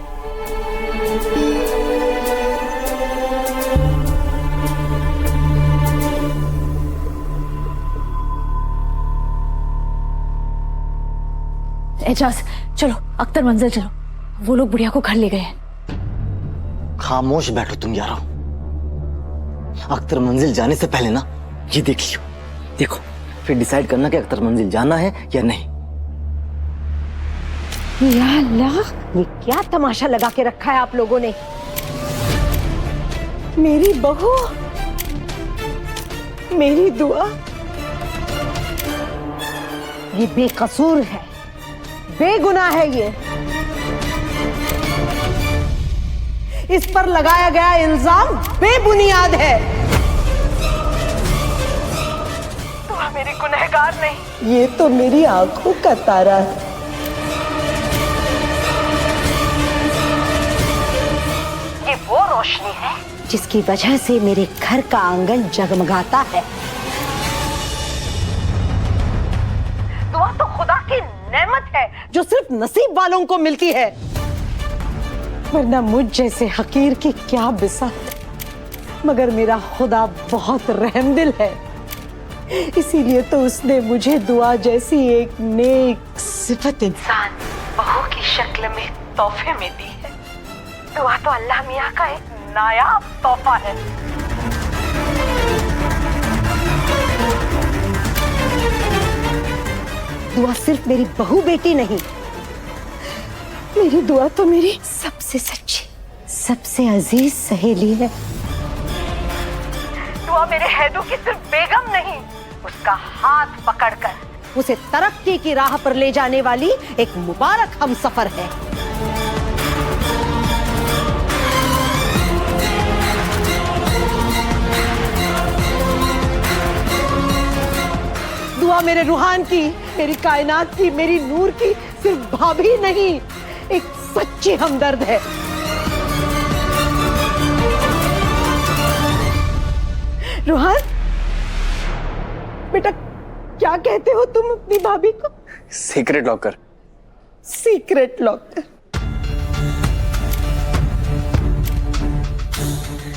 एजाज चलो अख्तर मंजिल चलो, वो लोग बुढ़िया को घर ले गए हैं। खामोश बैठो तुम यारो, अख्तर मंजिल जाने से पहले ना ये देख लियो, देखो फिर डिसाइड करना कि अख्तर मंजिल जाना है या नहीं। या अल्लाह, ये क्या तमाशा लगा के रखा है आप लोगों ने? मेरी बहू, मेरी दुआ। ये बेकसूर है, बेगुनाह है। ये इस पर लगाया गया इल्जाम बेबुनियाद है। दुआ मेरी गुनहगार नहीं, ये तो मेरी आंखों का तारा है। ये वो रोशनी है जिसकी वजह से मेरे घर का आंगन जगमगाता है। दुआ तो खुदा की नेमत है जो सिर्फ नसीब वालों को मिलती है, वरना मुझ जैसे हकीर की क्या बिसात। मगर मेरा खुदा बहुत रहमदिल है, इसीलिए तो उसने मुझे दुआ जैसी एक नेक सिफत इंसान बहू की शक्ल में तोहफे में दी है। दुआ तो अल्लाह मियाँ का एक नायाब तोहफा है। दुआ सिर्फ मेरी बहू बेटी नहीं, मेरी दुआ तो मेरी सबसे सच्ची, सबसे अजीज सहेली है। दुआ मेरे हैदू की सिर्फ बेगम नहीं, उसका हाथ पकड़कर उसे तरक्की की राह पर ले जाने वाली एक मुबारक हमसफर है। दुआ मेरे रूहान की, मेरी कायनात की, मेरी नूर की सिर्फ भाभी नहीं, एक सच्ची हमदर्द है। रूहान बेटा, क्या कहते हो तुम अपनी भाभी को? Secret locker. Secret locker.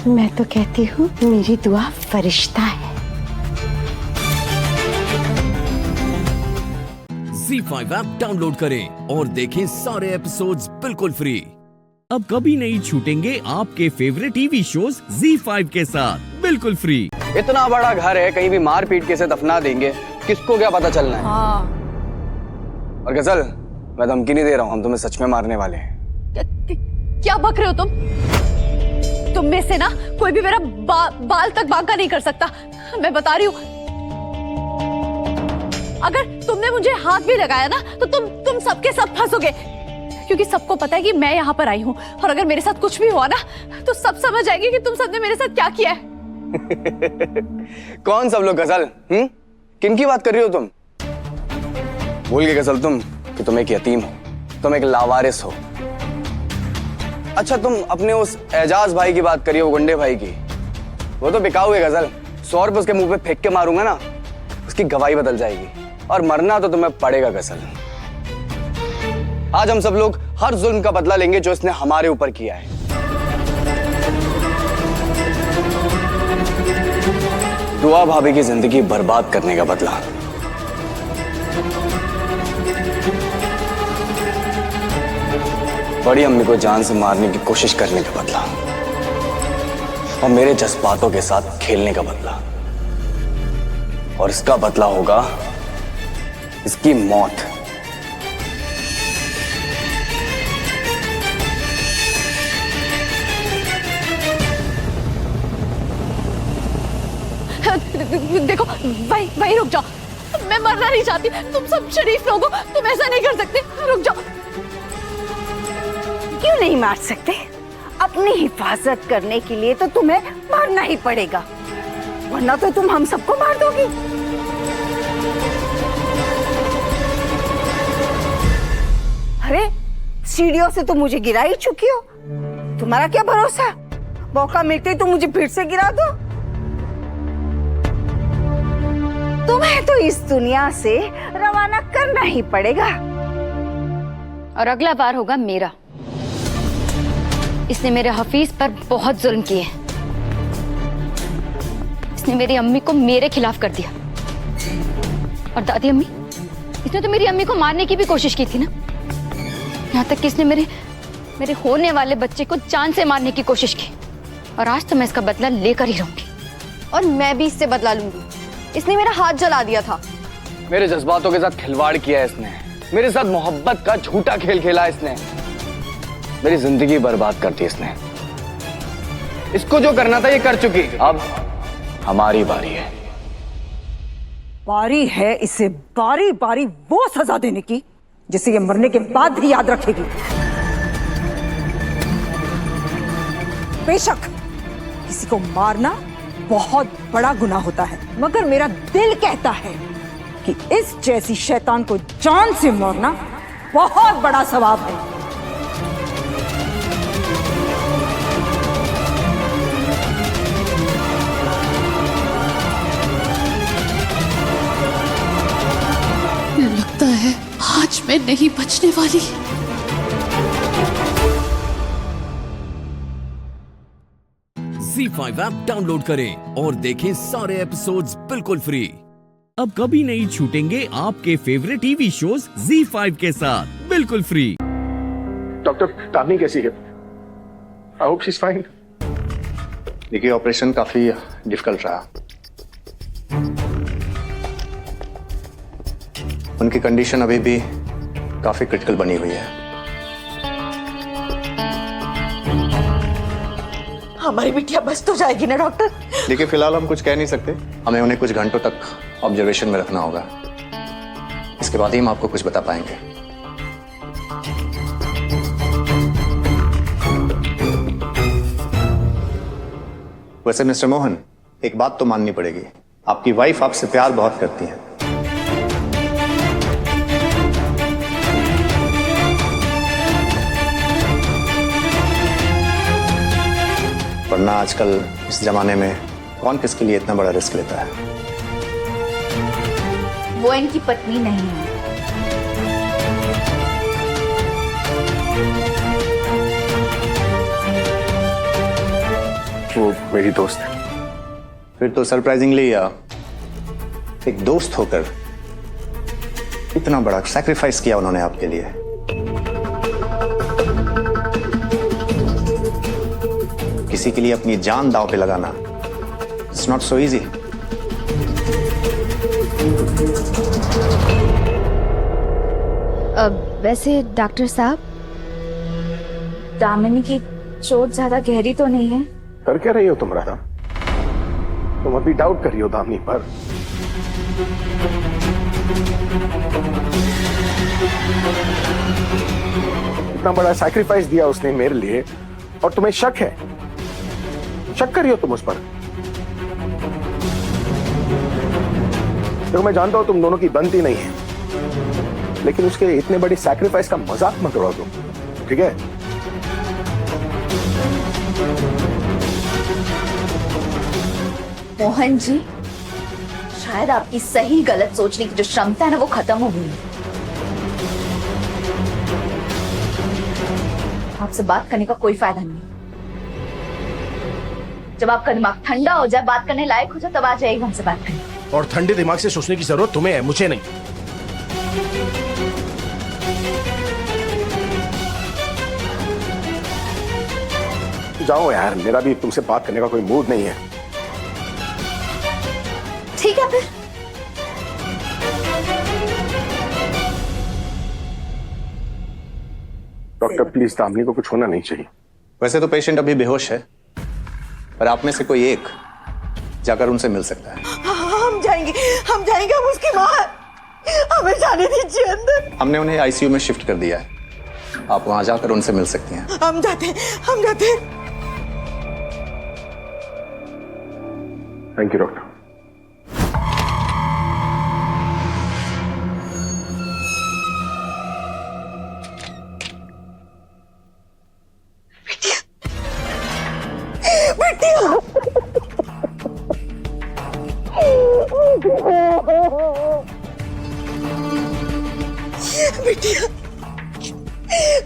मैं तो कहती हूँ मेरी दुआ फरिश्ता है। ZEE5 ऐप डाउनलोड करें और देखें सारे एपिसोड्स बिल्कुल फ्री। अब कभी नहीं छूटेंगे आपके फेवरेट टीवी शोज ZEE5 के साथ बिल्कुल फ्री। इतना बड़ा घर है, कहीं भी मार पीट के से दफना देंगे, किसको क्या पता चलना है। हाँ। और गजल, मैं धमकी नहीं दे रहा हूँ, हम तुम्हें सच में मारने वाले हैं। क्या बक रहे हो तुम? तुम में से ना कोई भी मेरा बाल तक बांका नहीं कर सकता, मैं बता रही हूँ। अगर तुमने मुझे हाथ भी लगाया ना तो तुम सबके सब फंसोगे, क्योंकि सबको पता है कि मैं यहाँ पर आई हूँ, और अगर मेरे साथ कुछ भी हुआ ना तो सब समझ जाएंगे कि तुम सबने मेरे साथ क्या किया है। कौन सब लोग गजल? किनकी बात कर रही हो तुम? भूल गए गजल तुम कि तुम एक यतीम हो, तुम एक लावारिस हो। अच्छा, तुम अपने उस एजाज भाई की बात करिए, वो गुंडे भाई की। वो तो बिकाऊ है गजल, 100 रुपए उसके मुंह पे फेंक के मारूंगा ना, उसकी गवाही बदल जाएगी, और मरना तो तुम्हें पड़ेगा गजल। आज हम सब लोग हर जुल्म का बदला लेंगे जो इसने हमारे ऊपर किया है। दुआ भाभी की जिंदगी बर्बाद करने का बदला। बड़ी अम्मी को जान से मारने की कोशिश करने का बदला, और मेरे जज्बातों के साथ खेलने का बदला। और इसका बदला होगा इसकी मौत। देखो, वही रुक जाओ, मैं मरना नहीं चाहती। तुम सब शरीफ लोग हो, तुम ऐसा नहीं कर सकते। रुक जाओ। क्यों नहीं मार सकते? अपनी हिफाजत करने के लिए तो तुम्हें मारना ही पड़ेगा, वरना तो तुम हम सबको मार दोगी। अरे सीढ़ियों से तो मुझे गिरा ही चुकी हो, तुम्हारा क्या भरोसा? मौका मिलते ही तुम मुझे फिर से गिरा दो। तुम्हें तो इस दुनिया से रवाना करना ही पड़ेगा, और अगला बार होगा मेरा। इसने मेरे हफीज पर बहुत जुल्म किए। इसने मेरी अम्मी को मेरे खिलाफ कर दिया, और दादी अम्मी, इसने तो मेरी अम्मी को मारने की भी कोशिश की थी ना। यहाँ तक कि इसने मेरे होने वाले बच्चे को जान से मारने की कोशिश की, और आज तो मैं इसका बदला लेकर ही रहूंगी। और मैं भी इससे बदला लूंगी, इसने मेरा हाथ जला दिया था। मेरे जज्बातों के साथ खिलवाड़ किया है इसने, मेरे साथ मोहब्बत का झूठा खेल खेला इसने, मेरी जिंदगी बर्बाद कर दी इसने। इसको जो करना था ये कर चुकी। अब हमारी बारी है। बारी है इसे बारी बारी वो सजा देने की जिसे ये मरने के बाद भी याद रखेगी। बेशक किसी को मारना बहुत बड़ा गुनाह होता है, मगर मेरा दिल कहता है कि इस जैसी शैतान को जान से मारना बहुत बड़ा सवाब है। लगता है आज मैं नहीं बचने वाली। ZEE5 ऐप डाउनलोड करें और देखें सारे एपिसोड्स बिल्कुल फ्री। अब कभी नहीं छूटेंगे आपके फेवरेट टीवी शोज ZEE5 के साथ बिल्कुल फ्री। डॉक्टर तावनी कैसी है? I hope she is fine. देखिए ऑपरेशन काफी डिफिकल्ट रहा। उनकी कंडीशन अभी भी काफी क्रिटिकल बनी हुई है। हमारी बिटिया बच तो जाएगी ना डॉक्टर? देखिए फिलहाल हम कुछ कह नहीं सकते, हमें उन्हें कुछ घंटों तक ऑब्जर्वेशन में रखना होगा। इसके बाद ही हम आपको कुछ बता पाएंगे। वैसे मिस्टर मोहन, एक बात तो माननी पड़ेगी, आपकी वाइफ आपसे प्यार बहुत करती है। वरना आजकल इस जमाने में कौन किसके लिए इतना बड़ा रिस्क लेता है। वो इनकी पत्नी नहीं है। वो मेरी दोस्त है। फिर तो सरप्राइजिंगली एक दोस्त होकर इतना बड़ा सैक्रिफाइस किया उन्होंने आपके लिए। किसी के लिए अपनी जान दांव पे लगाना इट्स नॉट सो इजी। वैसे डॉक्टर साहब, दामिनी की चोट ज्यादा गहरी तो नहीं है? कर क्या रही हो तुम राधा? तुम अभी डाउट कर रही हो दामिनी पर। इतना बड़ा सैक्रिफाइस दिया उसने मेरे लिए और तुम्हें शक है? शक कर रही हो तुम उस पर? देखो मैं जानता हूं तुम दोनों की बनती नहीं है, लेकिन उसके इतने बड़ी सैक्रिफाइस का मजाक मत उड़ाओ तुम, ठीक है? मोहन जी, शायद आपकी सही गलत सोचने की जो क्षमता है ना, वो खत्म हो गई। आपसे बात करने का कोई फायदा नहीं। जब आपका दिमाग ठंडा हो जाए, बात करने लायक हो जाए, तब आ जाएगा हमसे बात करने। और ठंडे दिमाग से सोचने की जरूरत तुम्हें है, मुझे नहीं। जाओ यार, मेरा भी तुमसे बात करने का कोई मूड नहीं है। ठीक है फिर। डॉक्टर प्लीज, दामिनी को कुछ होना नहीं चाहिए। वैसे तो पेशेंट अभी बेहोश है, पर आप में से कोई एक जाकर उनसे मिल सकता है। हम जाएंगे, हम उसकी मां है। हमें जाने दीजिए अंदर। हमने उन्हें आईसीयू में शिफ्ट कर दिया है, आप वहां जाकर उनसे मिल सकती हैं। हम जाते हैं। Thank you doctor.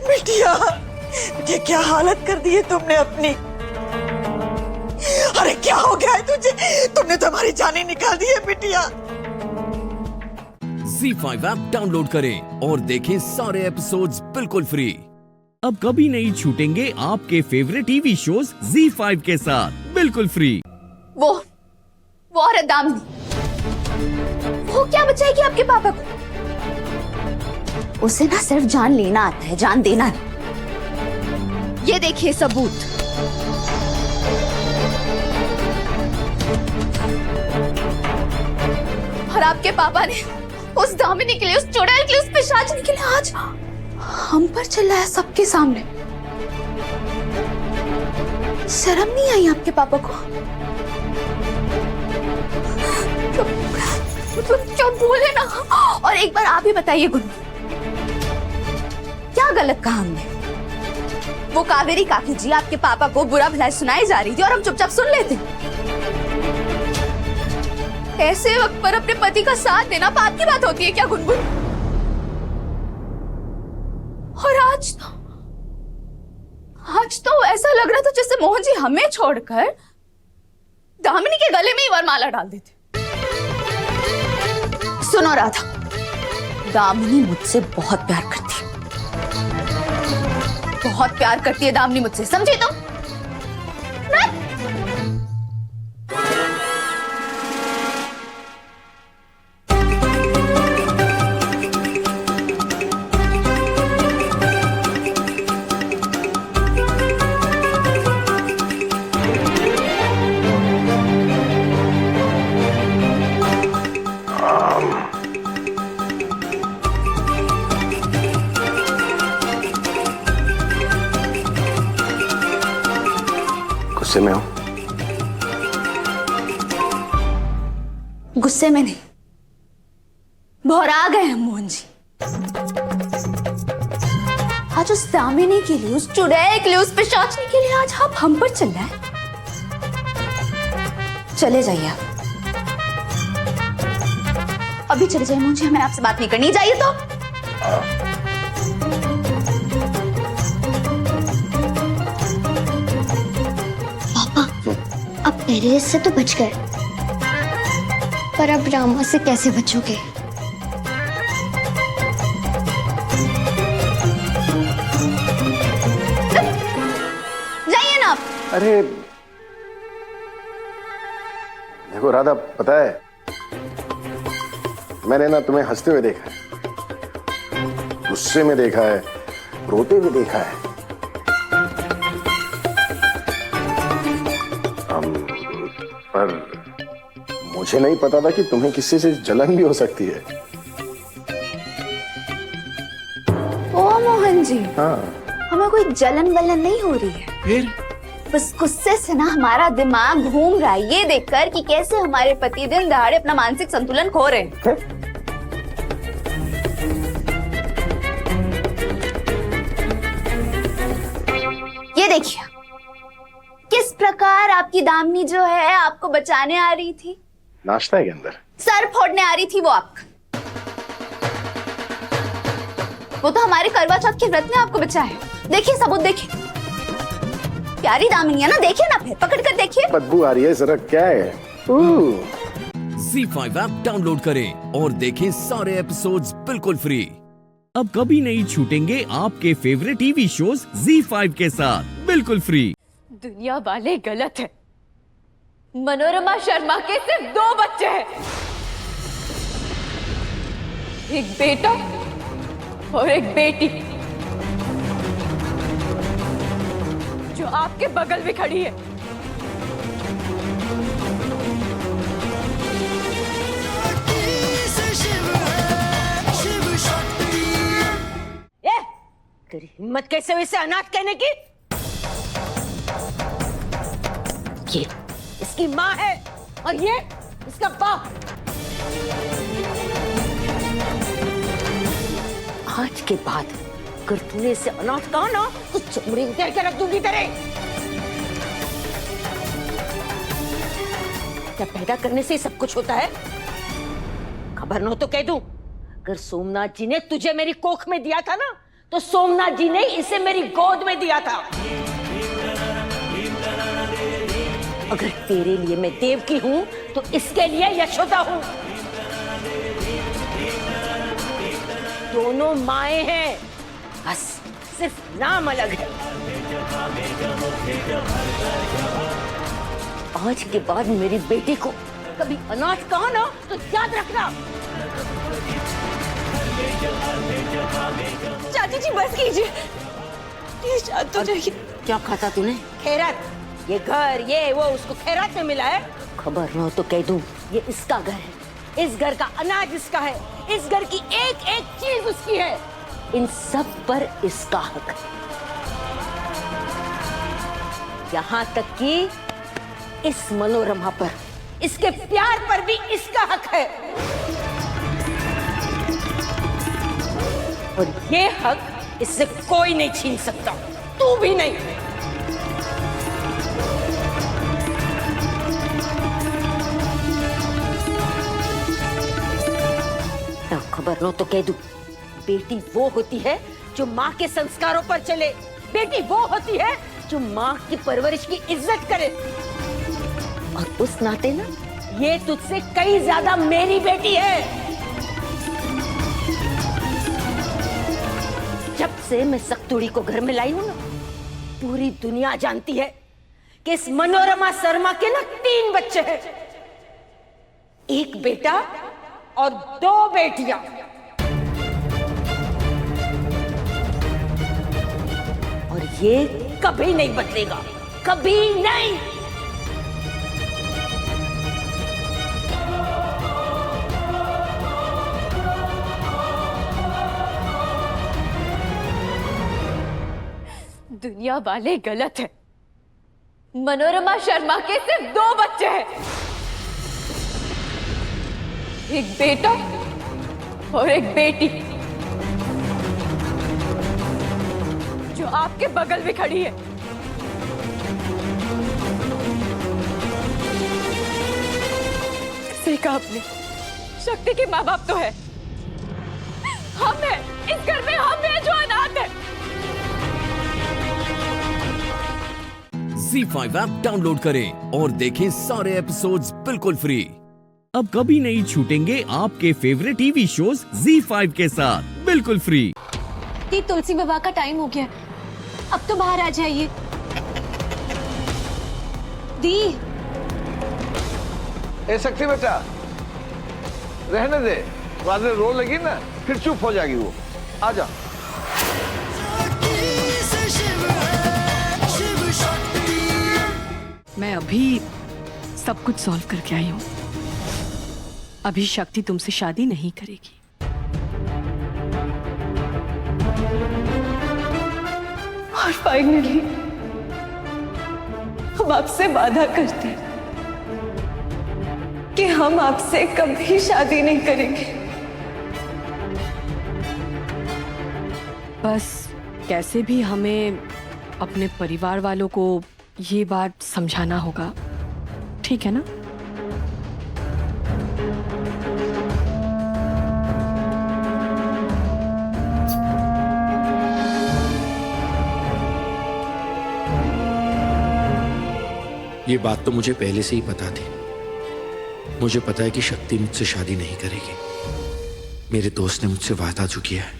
बिटिया, क्या हालत कर दी है तुमने अपनी? अरे क्या हो गया है तुझे? तुमने तो हमारी जानें निकाल दी है बिटिया। ZEE5 ऐप डाउनलोड करें और देखें सारे एपिसोड्स बिल्कुल फ्री। अब कभी नहीं छूटेंगे आपके फेवरेट टीवी शोज ZEE5 के साथ बिल्कुल फ्री। वो औरत दामिनी, वो क्या बचाएगी आपके पापा को? उसे ना सिर्फ जान लेना आता है, जान देना नहीं। ये देखिए सबूत। आपके पापा ने उस दामिनी के लिए, उस चुड़ैल के लिए, उस पिशाचिनी के लिए आज हम पर चिल्लाया सबके सामने। शर्म नहीं आई आपके पापा को? मतलब क्या बोले ना। और एक बार आप ही बताइए गुनगुन, क्या गलत कहा हमने? वो कावेरी काकी जी आपके पापा को बुरा भलाई सुनाई जा रही थी और हम चुपचाप सुन लेते। ऐसे वक्त पर अपने पति का साथ देना पाप की बात होती है क्या गुनगुन? और आज तो ऐसा लग रहा था जैसे मोहन जी हमें छोड़कर दामिनी के गले में ही वरमाला डाल देते। सुनो राधा, दामिनी मुझसे बहुत प्यार करती है, बहुत प्यार करती है दामिनी मुझसे, समझी तुम? गुस्से में हो? गुस्से में नहीं, भौरा गए हम मोहन जी। आज उस दामिनी के लिए, उस चुड़ैल के लिए, उस पिशाचिनी के लिए आज आप हम पर चल रहे हैं। चले जाइए आप, अभी चले जाइए मोहन जी, हमें आपसे बात नहीं करनी। जाइए तो। पहले से तो बच गए, पर अब रामा से कैसे बचोगे? जाइए ना आप। अरे देखो राधा, पता है मैंने ना तुम्हें हंसते हुए देखा है, गुस्से में देखा है, रोते हुए देखा है, पर मुझे नहीं पता था कि तुम्हें किसी से जलन भी हो सकती है। ओ मोहन जी, हाँ, हमें कोई जलन वलन नहीं हो रही है, फिर बस गुस्से से ना हमारा दिमाग घूम रहा है ये देखकर कि कैसे हमारे पति दिन दहाड़े अपना मानसिक संतुलन खो रहे हैं। ये देखिए किस प्रकार आपकी दामिनी जो है आपको बचाने आ रही थी। नाश्ता है के अंदर सर फोड़ने आ रही थी वो आपका। वो तो हमारे करवा चौथ के व्रत ने आपको बचाया। देखिए सबूत देखिए, प्यारी दामिनी है ना, देखिए ना, फिर पकड़ कर देखिए। बदबू आ रही है, जरा क्या है? ZEE5 ऐप डाउनलोड करें और देखें सारे एपिसोड्स बिल्कुल फ्री। अब कभी नहीं छूटेंगे आपके फेवरेट टीवी शोज ZEE5 के साथ बिल्कुल फ्री। दुनिया वाले गलत है। मनोरमा शर्मा के सिर्फ 2 बच्चे हैं, एक बेटा और एक बेटी, जो आपके बगल में खड़ी है। तेरी हिम्मत कैसे हुई इसे अनाथ कहने की? ये इसकी माँ है और ये इसका बाप। आज के बाद अगर तूने इसे अनाथ कहा ना तो चमड़ी उतार के रख दूंगी तेरे। क्या पैदा करने से ही सब कुछ होता है? खबर न हो तो कह दूं, अगर सोमनाथ जी ने तुझे मेरी कोख में दिया था ना, तो सोमनाथ जी ने इसे मेरी गोद में दिया था। अगर तेरे लिए मैं देवकी हूं तो इसके लिए यशोदा हूं। दोनों माएं हैं, बस सिर्फ नाम अलग है। आज के बाद मेरी बेटी को कभी अनाथ कहा ना तो याद रखना। चाची जी बस कीजिए, प्लीज शांत हो जाइए। क्या खाता तूने? खैरात। ये घर ये वो उसको खैरात में मिला है। खबर न हो तो कह दूं ये इसका घर है, इस घर का अनाज इसका है, इस घर की एक एक चीज उसकी है, इन सब पर इसका हक है। यहां तक कि इस मनोरमा पर, इसके प्यार पर भी इसका हक है। और ये हक इससे कोई नहीं छीन सकता, तू भी नहीं। ना खबर लो तो कह दूं, बेटी वो होती है जो माँ के संस्कारों पर चले, बेटी वो होती है जो माँ की परवरिश की इज्जत करे। और उस नाते ना ये तुझसे कई ज्यादा मेरी बेटी है। जब से मैं सक्तुड़ी को घर में लाई हूं ना, पूरी दुनिया जानती है कि इस मनोरमा शर्मा के ना 3 बच्चे हैं, 1 बेटा और 2 बेटियां। और ये कभी नहीं बदलेगा, कभी नहीं। दुनिया वाले गलत है। मनोरमा शर्मा के सिर्फ 2 बच्चे हैं, एक बेटा और एक बेटी, जो आपके बगल में खड़ी है। सही कहा आपने, शक्ति के माँ बाप तो है, हम हैं, इस घर में हम हैं जो अनाथ है। ZEE5 ऐप डाउनलोड करें और देखें सारे एपिसोड्स बिल्कुल फ्री। अब कभी नहीं छूटेंगे आपके फेवरेट टीवी शोज ZEE5 के साथ बिल्कुल फ्री। दी, तुलसी विवाह का टाइम हो गया, अब तो बाहर आ जाइए। दी, ए शक्ति बेटा, रहने दे, बाद में रो लगी ना फिर चुप हो जाएगी वो। आ जा। मैं अभी सब कुछ सॉल्व करके आई हूँ। अभी शक्ति तुमसे शादी नहीं करेगी। और फाइनली हम आपसे वादा करते हैं कि हम आपसे कभी शादी नहीं करेंगे। बस कैसे भी हमें अपने परिवार वालों को ये बात समझाना होगा, ठीक है ना? ये बात तो मुझे पहले से ही पता थी। मुझे पता है कि शक्ति मुझसे शादी नहीं करेगी। मेरे दोस्त ने मुझसे वादा जो किया है।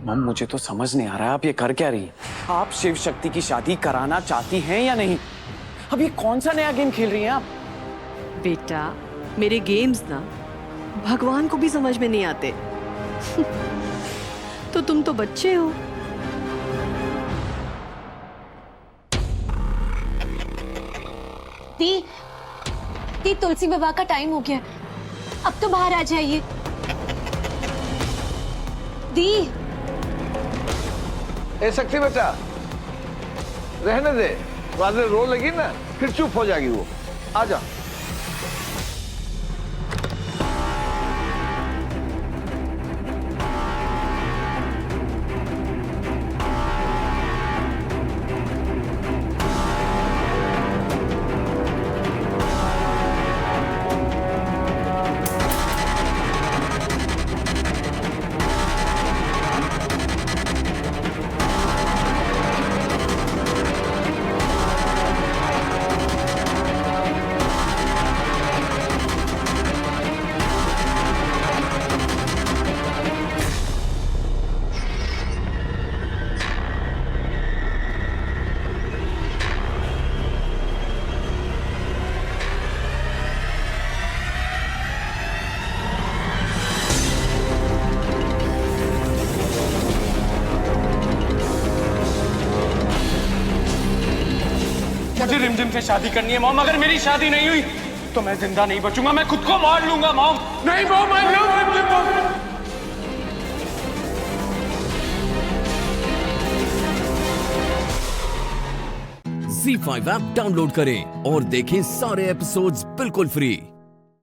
मम, मुझे तो समझ नहीं आ रहा है आप ये कर क्या रही हैं? आप शिव शक्ति की शादी कराना चाहती हैं या नहीं? अब ये कौन सा नया गेम खेल रही हैं आप? बेटा, मेरे गेम्स ना भगवान को भी समझ में नहीं आते। तो तुम तो बच्चे हो। दी, तुलसी विवाह का टाइम हो गया, अब तो बाहर आ जाइए। दी, ए शक्ति बेटा, रहने दे, बाद में रो लगी ना फिर चुप हो जाएगी वो। आ जा। रिमझिम से शादी करनी है मॉम। अगर मेरी शादी नहीं हुई तो मैं जिंदा नहीं बचूंगा, मैं खुद को मार लूंगा मॉम। नहीं मॉम, आई लव रिमझिम मॉम। Z5 ऐप डाउनलोड करें और देखें सारे एपिसोड्स बिल्कुल फ्री।